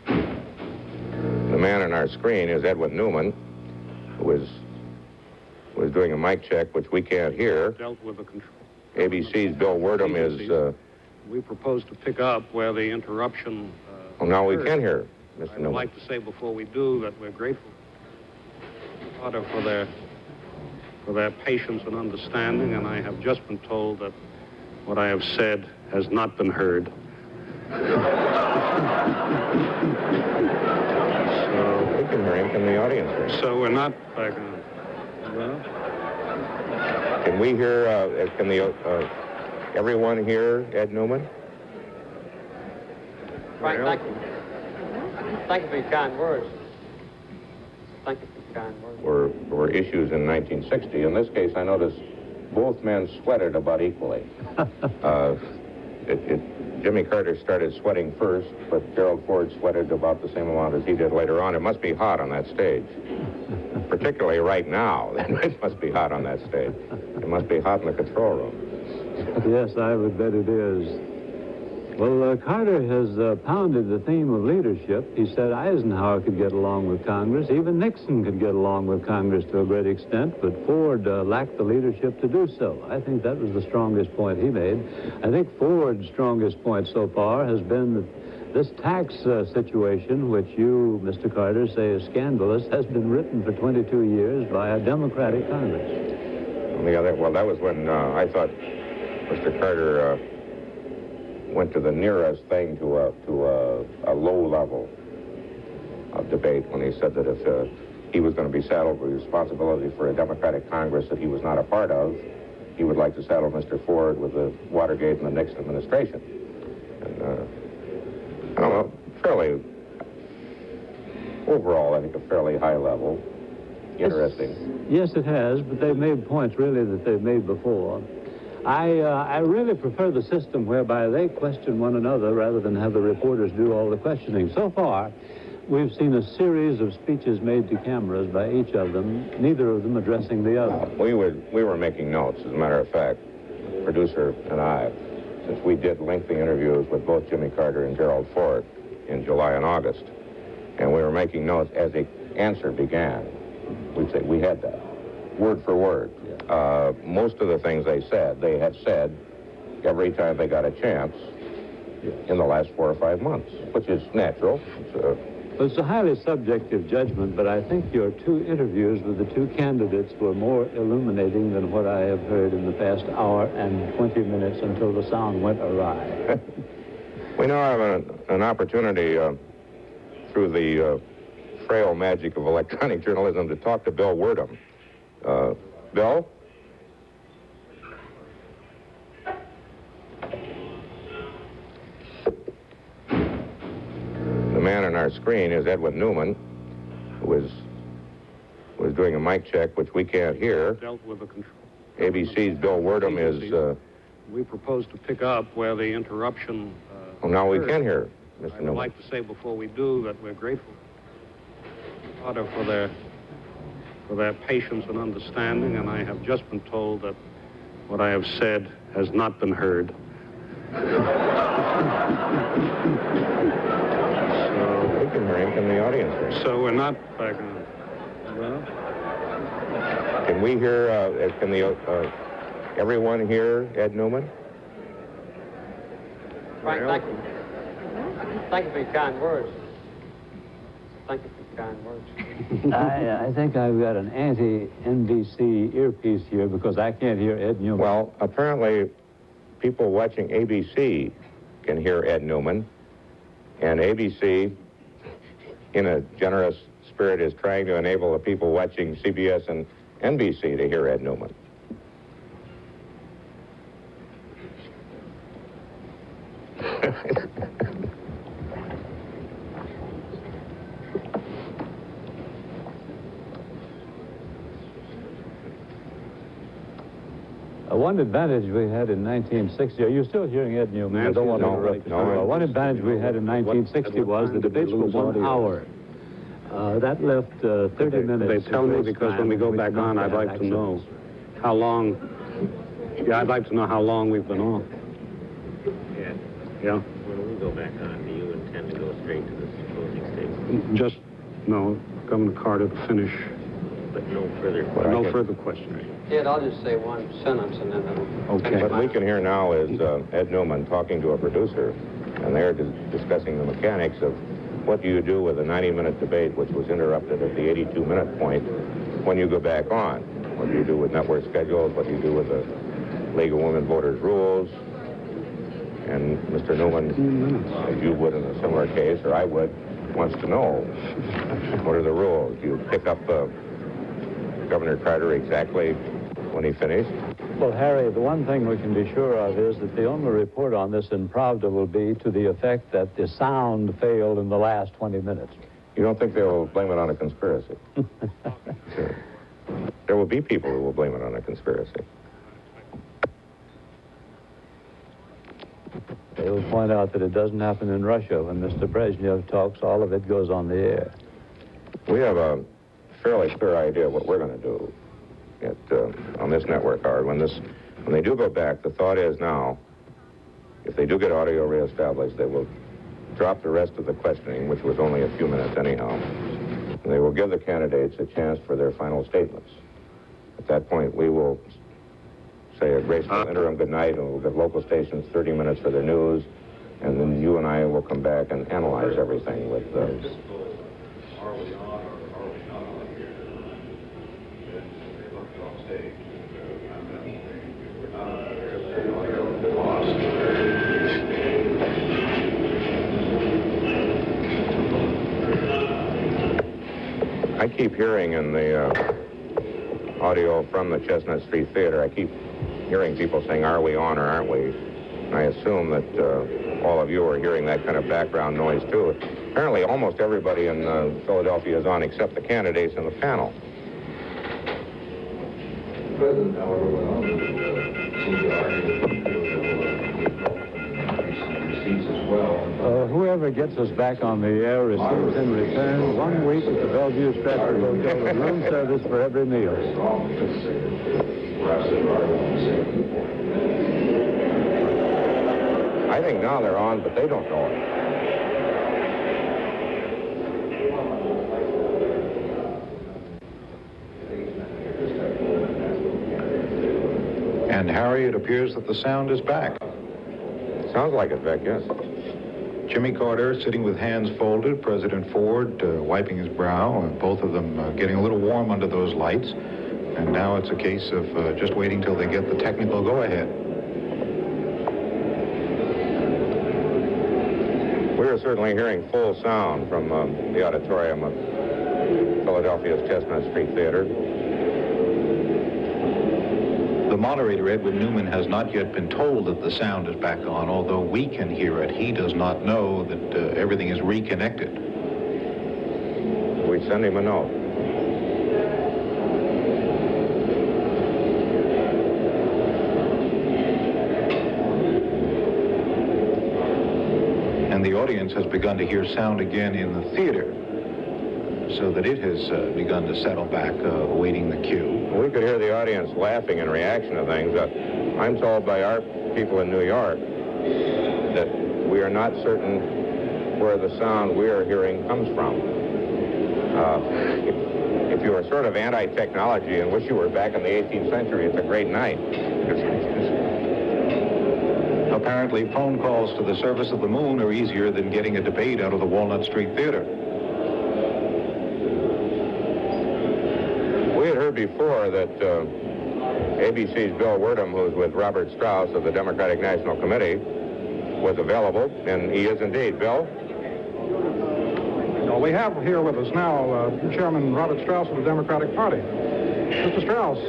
The man on our screen is Edwin Newman, who was doing a mic check, which we can't hear. Dealt with the control. ABC's Bill Werdum is... We propose to pick up where the interruption... well, now we can hear Mr. Newman. I'd like to say before we do that we're grateful for their patience and understanding, and I have just been told that what I have said has not been heard. So we can hear him. Can the audience hear him? So we're not back on. Well, can we hear, everyone hear Ed Newman? Frank, thank you. Thank you for your kind words. Thank you for your kind words. Were issues in 1960. In this case, I noticed both men sweated about equally. Jimmy Carter started sweating first, but Gerald Ford sweated about the same amount as he did later on. It must be hot on that stage. Particularly right now. It must be hot on that stage. It must be hot in the control room. Yes, I would bet it is. Well, Carter has pounded the theme of leadership. He said Eisenhower could get along with Congress. Even Nixon could get along with Congress to a great extent, but Ford lacked the leadership to do so. I think that was the strongest point he made. I think Ford's strongest point so far has been that this tax situation, which you, Mr. Carter, say is scandalous, has been written for 22 years by a Democratic Congress. On the other, well, that was when I thought Mr. Carter went to the nearest thing to a low level of debate when he said that if he was going to be saddled with responsibility for a Democratic Congress that he was not a part of. He would like to saddle Mr. Ford with the Watergate and the Nixon administration. And, I don't know, fairly, overall, I think a fairly high level. Interesting. Yes, it has, but they've made points, really, that they've made before. I really prefer the system whereby they question one another rather than have the reporters do all the questioning. So far, we've seen a series of speeches made to cameras by each of them, neither of them addressing the other. We were making notes, as a matter of fact, the producer and I, since we did lengthy interviews with both Jimmy Carter and Gerald Ford in July and August. And we were making notes as the answer began. We'd say, we had that, word for word. Yeah. Most of the things they had said every time they got a chance in the last 4 or 5 months, which is natural. It's a highly subjective judgment, but I think your 2 interviews with the 2 candidates were more illuminating than what I have heard in the past hour and 20 minutes until the sound went awry. We now have an opportunity through the frail magic of electronic journalism to talk to Bill Werdum. Bill? The man on our screen is Edwin Newman, who was doing a mic check, which we can't hear. Dealt with the control. ABC's Bill Werdum is... We propose to pick up where the interruption... well, now we occurred. can hear Mr. I Newman. would like to say before we do that we're grateful for their patience and understanding, and I have just been told that what I have said has not been heard. So we can hear him. Can the audience hear him? So we're not back on. Well, Can we hear, everyone hear Ed Newman? Frank, thank you. Thank you for your kind words. Thank you for your kind words. I think I've got an anti-NBC earpiece here because I can't hear Ed Newman. Well, apparently people watching ABC can hear Ed Newman, and ABC, in a generous spirit, is trying to enable the people watching CBS and NBC to hear Ed Newman. One advantage we had in 1960, are you still hearing Ed Newman? I don't want to interrupt you. One advantage we had in 1960 was the debates were 1 hour. That left 30 minutes. They tell me because when we go back on, I'd like to know how long. Yeah, I'd like to know how long we've been on. Yeah. When we go back on, do you intend to go straight to this closing statement? Just, no, Governor Carter to finish. But no further No further questions. Ed, I'll just say one sentence and then Okay. What we can hear now is Ed Newman talking to a producer, and they're discussing the mechanics of what do you do with a 90-minute debate, which was interrupted at the 82-minute point when you go back on. What do you do with network schedules? What do you do with the League of Women Voters rules? And Mr. Newman, as you would in a similar case, or I would, wants to know, what are the rules? Do you pick up Governor Carter exactly when he finished? Well, Harry, the one thing we can be sure of is that the only report on this in Pravda will be to the effect that the sound failed in the last 20 minutes. You don't think they'll blame it on a conspiracy? Sure. There will be people who will blame it on a conspiracy. They will point out that it doesn't happen in Russia. When Mr. Brezhnev talks, all of it goes on the air. We have a fairly clear idea of what we're going to do on this network, Howard. When they do go back, the thought is now, if they do get audio reestablished, they will drop the rest of the questioning, which was only a few minutes anyhow. And they will give the candidates a chance for their final statements. At that point, we will say a graceful interim good night, and we'll give local stations 30 minutes for their news, and then you and I will come back and analyze everything with I keep hearing in the audio from the Chestnut Street Theater, I keep hearing people saying, are we on or aren't we? And I assume that all of you are hearing that kind of background noise, too. Apparently, almost everybody in Philadelphia is on except the candidates in the panel. The president, however, went on to seem to argue receipts as well. Whoever gets us back on the air receives in return 1 week at the Bellevue Stratford Hotel with room service for every meal. I think now they're on, but they don't know it. And Harry, it appears that the sound is back. Sounds like it, Beck, yes. Jimmy Carter sitting with hands folded, President Ford wiping his brow, and both of them getting a little warm under those lights. And now it's a case of just waiting till they get the technical go-ahead. We are certainly hearing full sound from the auditorium of Philadelphia's Chestnut Street Theater. The moderator, Edwin Newman, has not yet been told that the sound is back on, although we can hear it. He does not know that everything is reconnected. We send him a note. And the audience has begun to hear sound again in the theater, so that it has begun to settle back, awaiting the cue. We could hear the audience laughing in reaction to things. I'm told by our people in New York that we are not certain where the sound we are hearing comes from. If you are sort of anti-technology and wish you were back in the 18th century, it's a great night. Apparently, phone calls to the service of the moon are easier than getting a debate out of the Walnut Street Theater. We had heard before that ABC's Bill Werdum, who's with Robert Strauss of the Democratic National Committee, was available, and he is indeed. Bill? Well, we have here with us now Chairman Robert Strauss of the Democratic Party. Mr. Strauss,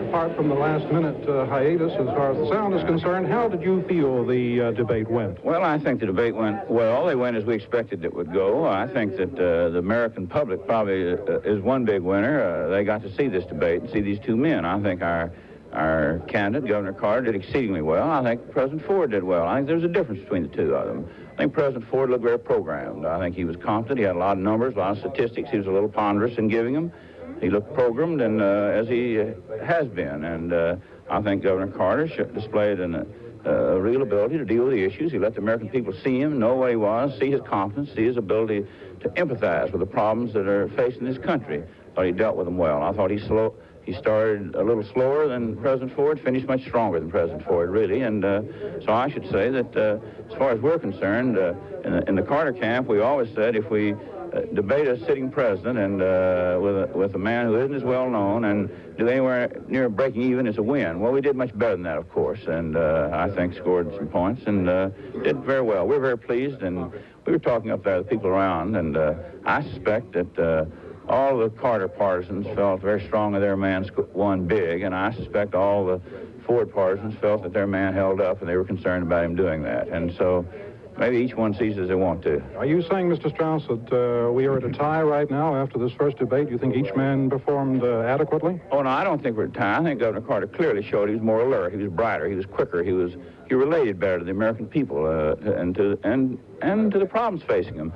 apart from the last-minute hiatus as far as the sound is concerned, how did you feel the debate went? Well, I think the debate went well. They went as we expected it would go. I think that the American public probably is one big winner. They got to see this debate and see these two men. I think our candidate, Governor Carter, did exceedingly well. I think President Ford did well. I think there's a difference between the two of them. I think President Ford looked very programmed. I think he was competent. He had a lot of numbers, a lot of statistics. He was a little ponderous in giving them. He looked programmed, and as he has been. And I think Governor Carter displayed a real ability to deal with the issues. He let the American people see him, know what he was, see his competence, see his ability to empathize with the problems that are facing this country. I thought he dealt with them well. I thought he started a little slower than President Ford, finished much stronger than President Ford, really. And so I should say that as far as we're concerned, in the Carter camp, we always said if we debate a sitting president and with a man who isn't as well known and do anywhere near breaking even, is a win. Well, we did much better than that, of course, and I think scored some points and did very well. We're very pleased, and we were talking up there to the people around, and I suspect that all the Carter partisans felt very strongly their man won big, and I suspect all the Ford partisans felt that their man held up, and they were concerned about him doing that. And so maybe each one sees as they want to. Are you saying, Mr. Strauss, that we are at a tie right now after this first debate? You think each man performed adequately? Oh, no, I don't think we're at a tie. I think Governor Carter clearly showed he was more alert, he was brighter, he was quicker, he related better to the American people and to the problems facing them.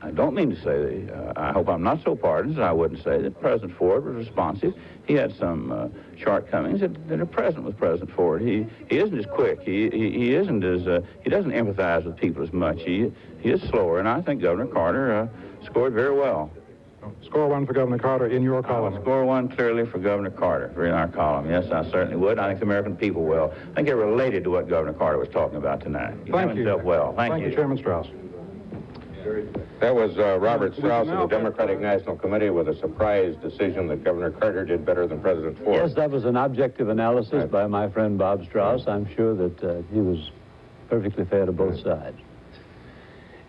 I don't mean to say that, I hope I'm not so partisan. I wouldn't say that President Ford was responsive. He had some shortcomings that are present with President Ford. He isn't as quick. He isn't as he doesn't empathize with people as much. He is slower, and I think Governor Carter scored very well. Score one for Governor Carter in your column. Score one clearly for Governor Carter in our column. Yes, I certainly would. I think the American people will. I think it related to what Governor Carter was talking about tonight. He Thank you. himself well. Thank you, Chairman Strauss. That was Robert Strauss of the Democratic National Committee with a surprise decision that Governor Carter did better than President Ford. Yes, that was an objective analysis by my friend Bob Strauss. I'm sure that he was perfectly fair to both sides.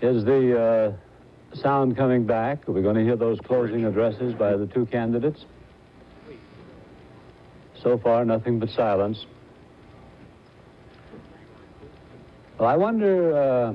Is the sound coming back? Are we going to hear those closing addresses by the two candidates? So far, nothing but silence. Well, I wonder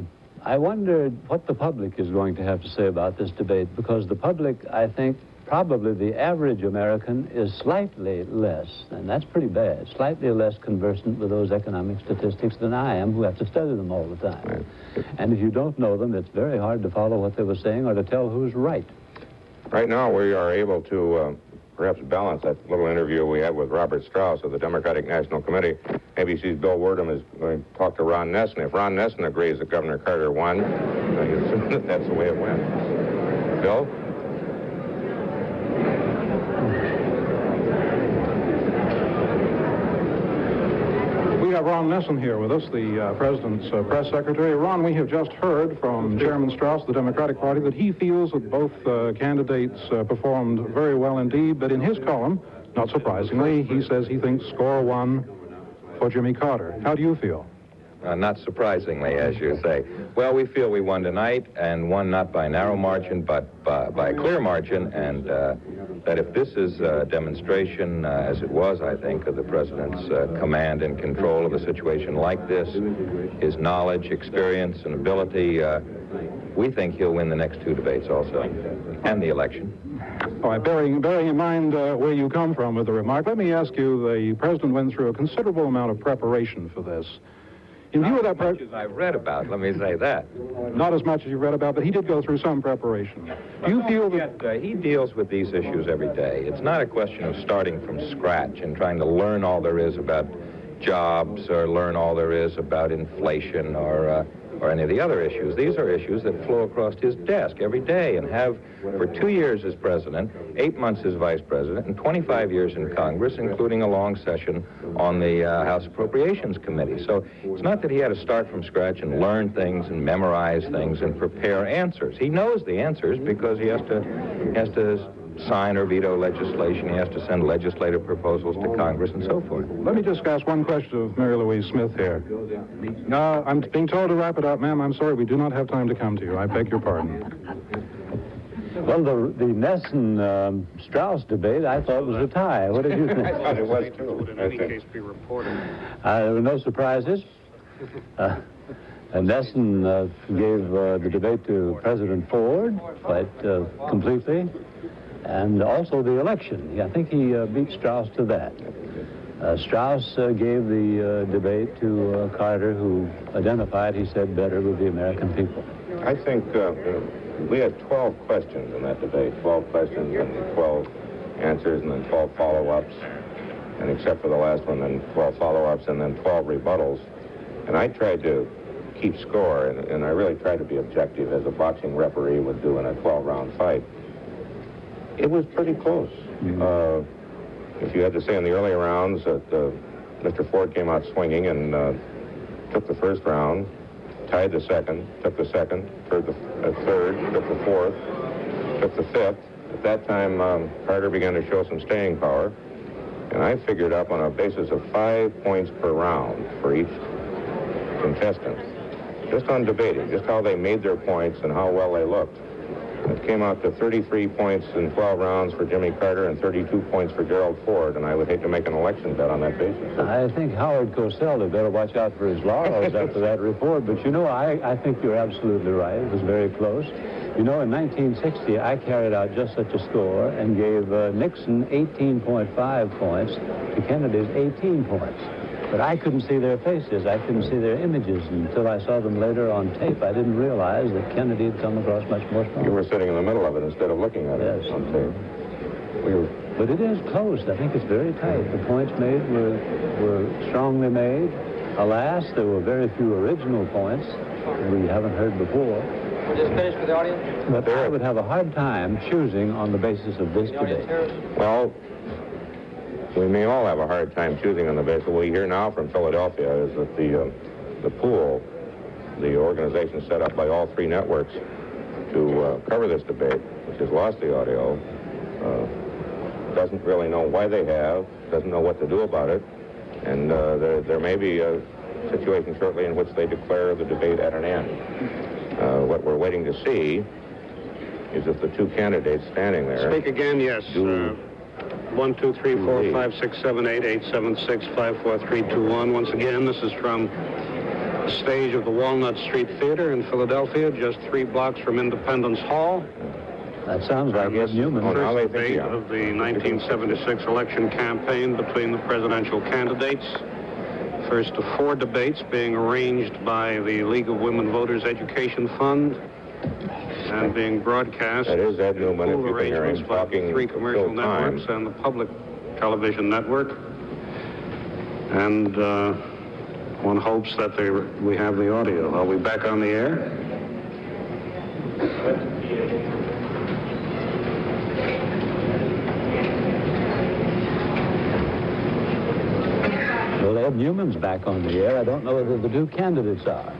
what the public is going to have to say about this debate, because the public, I think, probably the average American is slightly less, and that's pretty bad, slightly less conversant with those economic statistics than I am, who have to study them all the time. Right. And if you don't know them, it's very hard to follow what they were saying or to tell who's right. Right now, we are able to perhaps balance that little interview we had with Robert Strauss of the Democratic National Committee. ABC's Bill Wordham is going to talk to Ron Nesson. If Ron Nesson agrees that Governor Carter won, you assume that that's the way it went. Bill? We have Ron Nesson here with us, the President's press secretary. Ron, we have just heard from Chairman Strauss of the Democratic Party that he feels that both candidates performed very well indeed, but in his column, not surprisingly, he says he thinks score one for Jimmy Carter. How do you feel? Not surprisingly, as you say. Well, we feel we won tonight, and won not by a narrow margin, but by a clear margin, and that if this is a demonstration, as it was, I think, of the President's command and control of a situation like this, his knowledge, experience, and ability, we think he'll win the next two debates also, and the election. All right, bearing in mind where you come from with the remark, let me ask you, the President went through a considerable amount of preparation for this. In view of that, not as much as I've read about, let me say that. Not as much as you've read about, but he did go through some preparation. Do you feel that... he deals with these issues every day. It's not a question of starting from scratch and trying to learn all there is about jobs or learn all there is about inflation or any of the other issues. These are issues that flow across his desk every day and have for 2 years as president, 8 months as vice president, and 25 years in Congress, including a long session on the House Appropriations Committee. So it's not that he had to start from scratch and learn things and memorize things and prepare answers. He knows the answers because he has to sign or veto legislation. He has to send legislative proposals to Congress and so forth. Let me just ask one question of Mary Louise Smith here. I'm being told to wrap it up, ma'am. I'm sorry, we do not have time to come to you. I beg your pardon. Well, the Nesson-Strauss debate, I thought was a tie. What did you think? I thought it was, too. Would in any case be reported. There were no surprises. Nesson gave the debate to President Ford quite completely, and also the election. I think he beat Strauss to that. Strauss gave the debate to Carter, who identified, he said, better with the American people. I think we had 12 questions in that debate, 12 questions and 12 answers, and then 12 follow-ups, and except for the last one, then 12 follow-ups, and then 12 rebuttals. And I tried to keep score, and I really tried to be objective, as a boxing referee would do in a 12-round fight. It was pretty close. If you had to say in the early rounds that Mr. Ford came out swinging and took the first round, tied the second, took the second, third, took the fourth, took the fifth. At that time, Carter began to show some staying power, and I figured up on a basis of 5 points per round for each contestant, just on debating, just how they made their points and how well they looked. It came out to 33 points in 12 rounds for Jimmy Carter and 32 points for Gerald Ford, and I would hate to make an election bet on that basis. I think Howard Cosell had better watch out for his laurels after that report, but you know, I think you're absolutely right. It was very close. You know, in 1960, I carried out just such a score and gave Nixon 18.5 points to Kennedy's 18 points. But I couldn't see their faces. I couldn't see their images until I saw them later on tape. I didn't realize that Kennedy had come across much more strong. You were sitting in the middle of it instead of looking at it on tape. But it is close. I think it's very tight. The points made were strongly made. Alas, there were very few original points we haven't heard before. We're just finished with the audience? But I would have a hard time choosing on the basis of this debate. Well, we may all have a hard time choosing on the basis. What we hear now from Philadelphia is that the pool, the organization set up by all three networks to cover this debate, which has lost the audio, doesn't really know why they have, doesn't know what to do about it, and there may be a situation shortly in which they declare the debate at an end. What we're waiting to see is if the two candidates standing there... Speak again, yes. 1, 2, 3, 4, 5, 6, 7, 8, 8, 7, 6, 5, 4, 3, 2, 1. Once again, this is from the stage of the Walnut Street Theater in Philadelphia, just 3 blocks from Independence Hall. That sounds like Ed Newman. The first debate of the 1976 election campaign between the presidential candidates. First of 4 debates being arranged by the League of Women Voters Education Fund and being broadcast. That is Ed Newman, if you can hear him by talking 3 commercial networks and the public television network. And one hopes that we have the audio. Are we back on the air? Well, Ed Newman's back on the air. I don't know whether the 2 candidates are.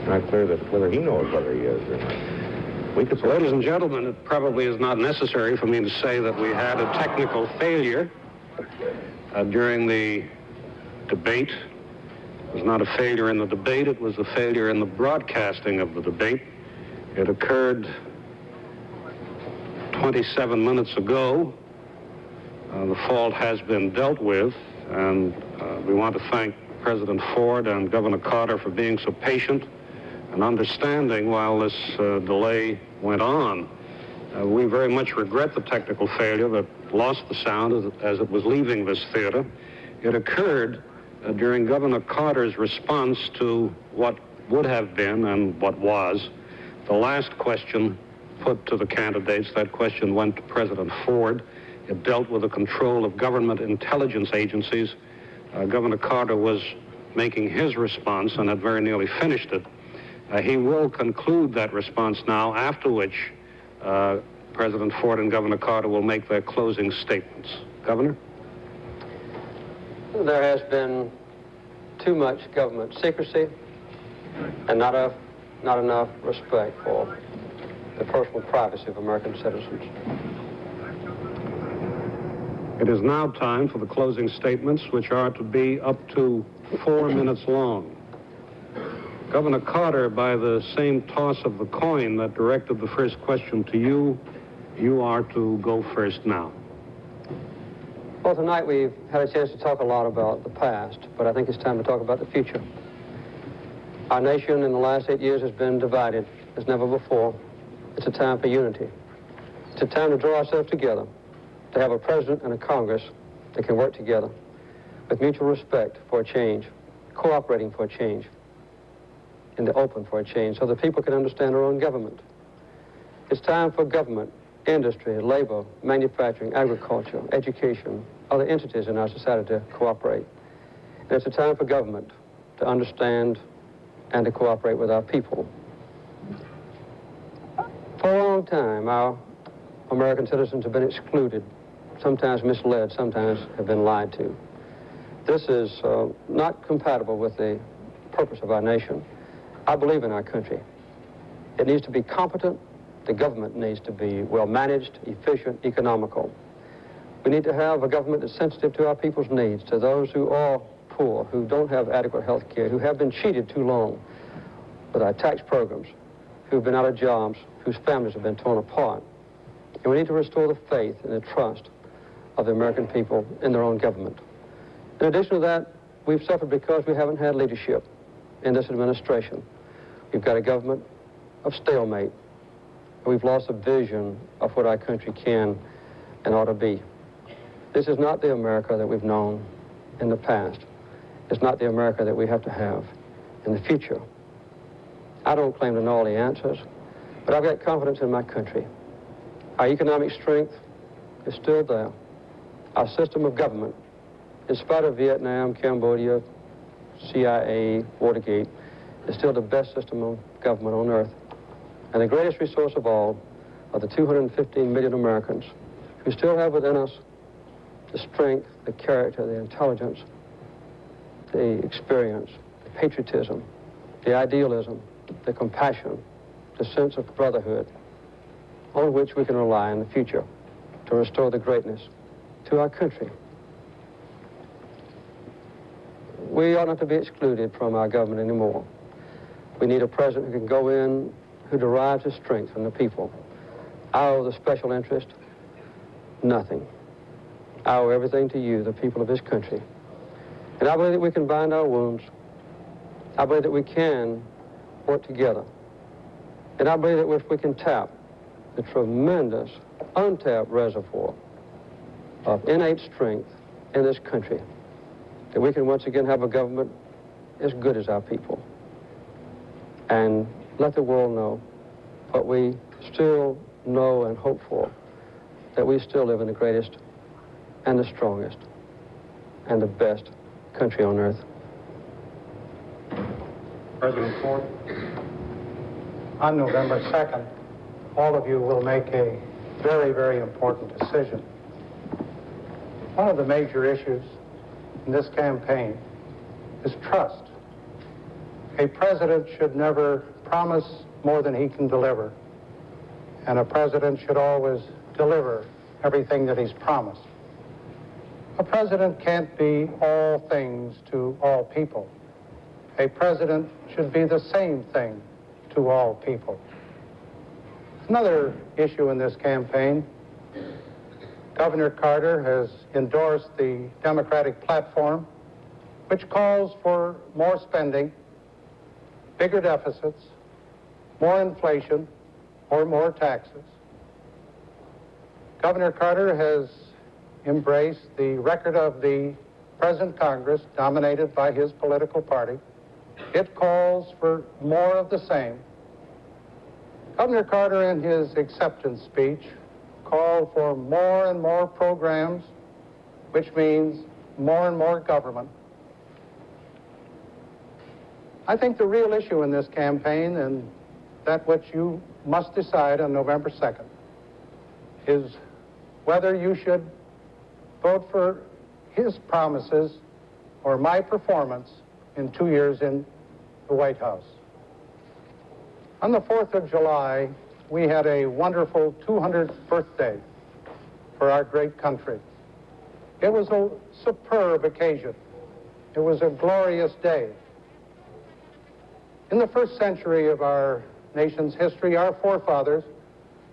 Not clear whether he knows whether he is or not. Ladies and gentlemen, it probably is not necessary for me to say that we had a technical failure during the debate. It was not a failure in the debate, it was a failure in the broadcasting of the debate. It occurred 27 minutes ago. The fault has been dealt with, and we want to thank President Ford and Governor Carter for being so patient and understanding while this delay went on. We very much regret the technical failure that lost the sound as it was leaving this theater. It occurred during Governor Carter's response to what would have been and what was the last question put to the candidates. That question went to President Ford. It dealt with the control of government intelligence agencies. Governor Carter was making his response and had very nearly finished it. He will conclude that response now, after which President Ford and Governor Carter will make their closing statements. Governor? There has been too much government secrecy and not enough respect for the personal privacy of American citizens. It is now time for the closing statements, which are to be up to 4 minutes long. Governor Carter, by the same toss of the coin that directed the first question to you, you are to go first now. Well, tonight we've had a chance to talk a lot about the past, but I think it's time to talk about the future. Our nation in the last 8 years has been divided as never before. It's a time for unity. It's a time to draw ourselves together, to have a president and a Congress that can work together with mutual respect for a change, cooperating for a change, and to open for a change so that people can understand their own government. It's time for government, industry, labor, manufacturing, agriculture, education, other entities in our society to cooperate. And it's a time for government to understand and to cooperate with our people. For a long time, our American citizens have been excluded, sometimes misled, sometimes have been lied to. This is not compatible with the purpose of our nation. I believe in our country. It needs to be competent. The government needs to be well-managed, efficient, economical. We need to have a government that's sensitive to our people's needs, to those who are poor, who don't have adequate health care, who have been cheated too long with our tax programs, who've been out of jobs, whose families have been torn apart. And we need to restore the faith and the trust of the American people in their own government. In addition to that, we've suffered because we haven't had leadership in this administration. We've got a government of stalemate. We've lost a vision of what our country can and ought to be. This is not the America that we've known in the past. It's not the America that we have to have in the future. I don't claim to know all the answers, but I've got confidence in my country. Our economic strength is still there. Our system of government, in spite of Vietnam, Cambodia, CIA, Watergate, is still the best system of government on earth. And the greatest resource of all are the 215 million Americans who still have within us the strength, the character, the intelligence, the experience, the patriotism, the idealism, the compassion, the sense of brotherhood, on which we can rely in the future to restore the greatness to our country. We ought not to be excluded from our government anymore. We need a president who can go in, who derives his strength from the people. I owe the special interest nothing. I owe everything to you, the people of this country. And I believe that we can bind our wounds. I believe that we can work together. And I believe that if we can tap the tremendous, untapped reservoir of innate strength in this country, that we can once again have a government as good as our people. And let the world know what we still know and hope for, that we still live in the greatest and the strongest and the best country on earth. President Ford, on November 2nd, all of you will make a very, very important decision. One of the major issues in this campaign is trust. A president should never promise more than he can deliver, and a president should always deliver everything that he's promised. A president can't be all things to all people. A president should be the same thing to all people. Another issue in this campaign, Governor Carter has endorsed the Democratic platform, which calls for more spending, bigger deficits, more inflation, or more taxes. Governor Carter has embraced the record of the present Congress, dominated by his political party. It calls for more of the same. Governor Carter, in his acceptance speech, called for more and more programs, which means more and more government. I think the real issue in this campaign, and that which you must decide on November 2nd, is whether you should vote for his promises or my performance in 2 years in the White House. On the 4th of July, we had a wonderful 200th birthday for our great country. It was a superb occasion. It was a glorious day. In the first century of our nation's history, our forefathers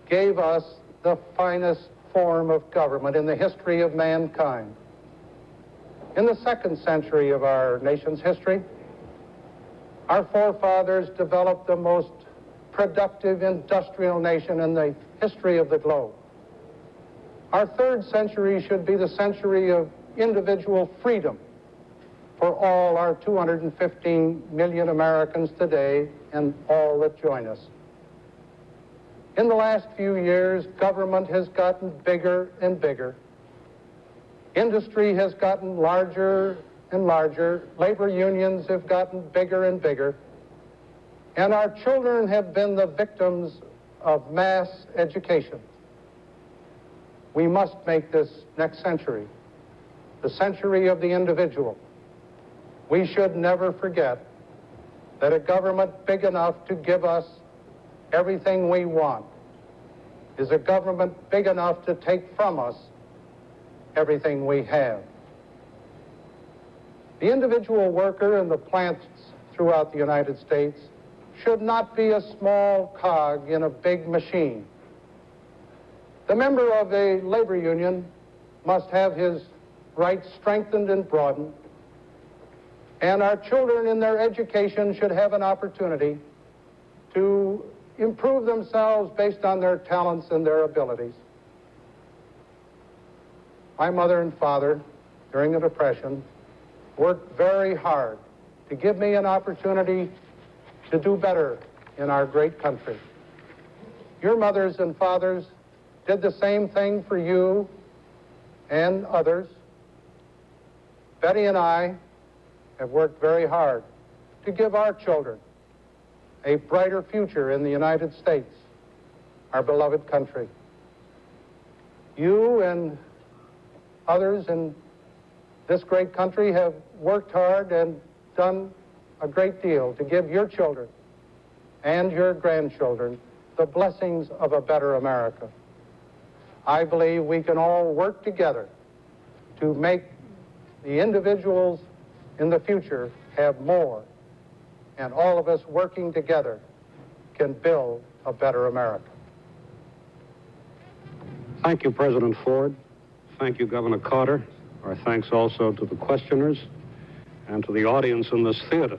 gave us the finest form of government in the history of mankind. In the second century of our nation's history, our forefathers developed the most productive industrial nation in the history of the globe. Our third century should be the century of individual freedom for all our 215 million Americans today and all that join us. In the last few years, government has gotten bigger and bigger. Industry has gotten larger and larger. Labor unions have gotten bigger and bigger. And our children have been the victims of mass education. We must make this next century the century of the individual. We should never forget that a government big enough to give us everything we want is a government big enough to take from us everything we have. The individual worker in the plants throughout the United States should not be a small cog in a big machine. The member of a labor union must have his rights strengthened and broadened, and our children in their education should have an opportunity to improve themselves based on their talents and their abilities. My mother and father, during the Depression, worked very hard to give me an opportunity to do better in our great country. Your mothers and fathers did the same thing for you and others. Betty and I have worked very hard to give our children a brighter future in the United States, our beloved country. You and others in this great country have worked hard and done a great deal to give your children and your grandchildren the blessings of a better America. I believe we can all work together to make the individuals in the future have more, and all of us working together can build a better America. Thank you, President Ford. Thank you, Governor Carter. Our thanks also to the questioners and to the audience in this theater.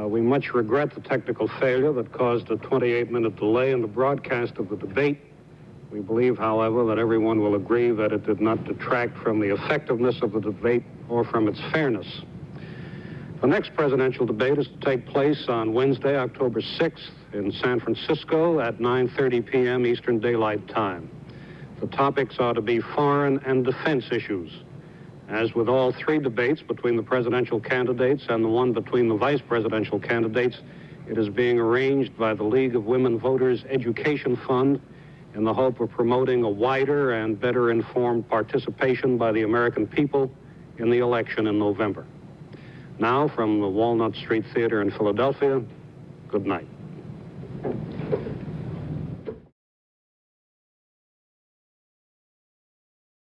We much regret the technical failure that caused a 28-minute delay in the broadcast of the debate. We believe, however, that everyone will agree that it did not detract from the effectiveness of the debate or from its fairness. The next presidential debate is to take place on Wednesday, October 6th in San Francisco at 9:30 p.m. Eastern Daylight Time. The topics are to be foreign and defense issues. As with all three debates between the presidential candidates and the one between the vice presidential candidates, it is being arranged by the League of Women Voters Education Fund in the hope of promoting a wider and better informed participation by the American people in the election in November. Now, from the Walnut Street Theater in Philadelphia, good night.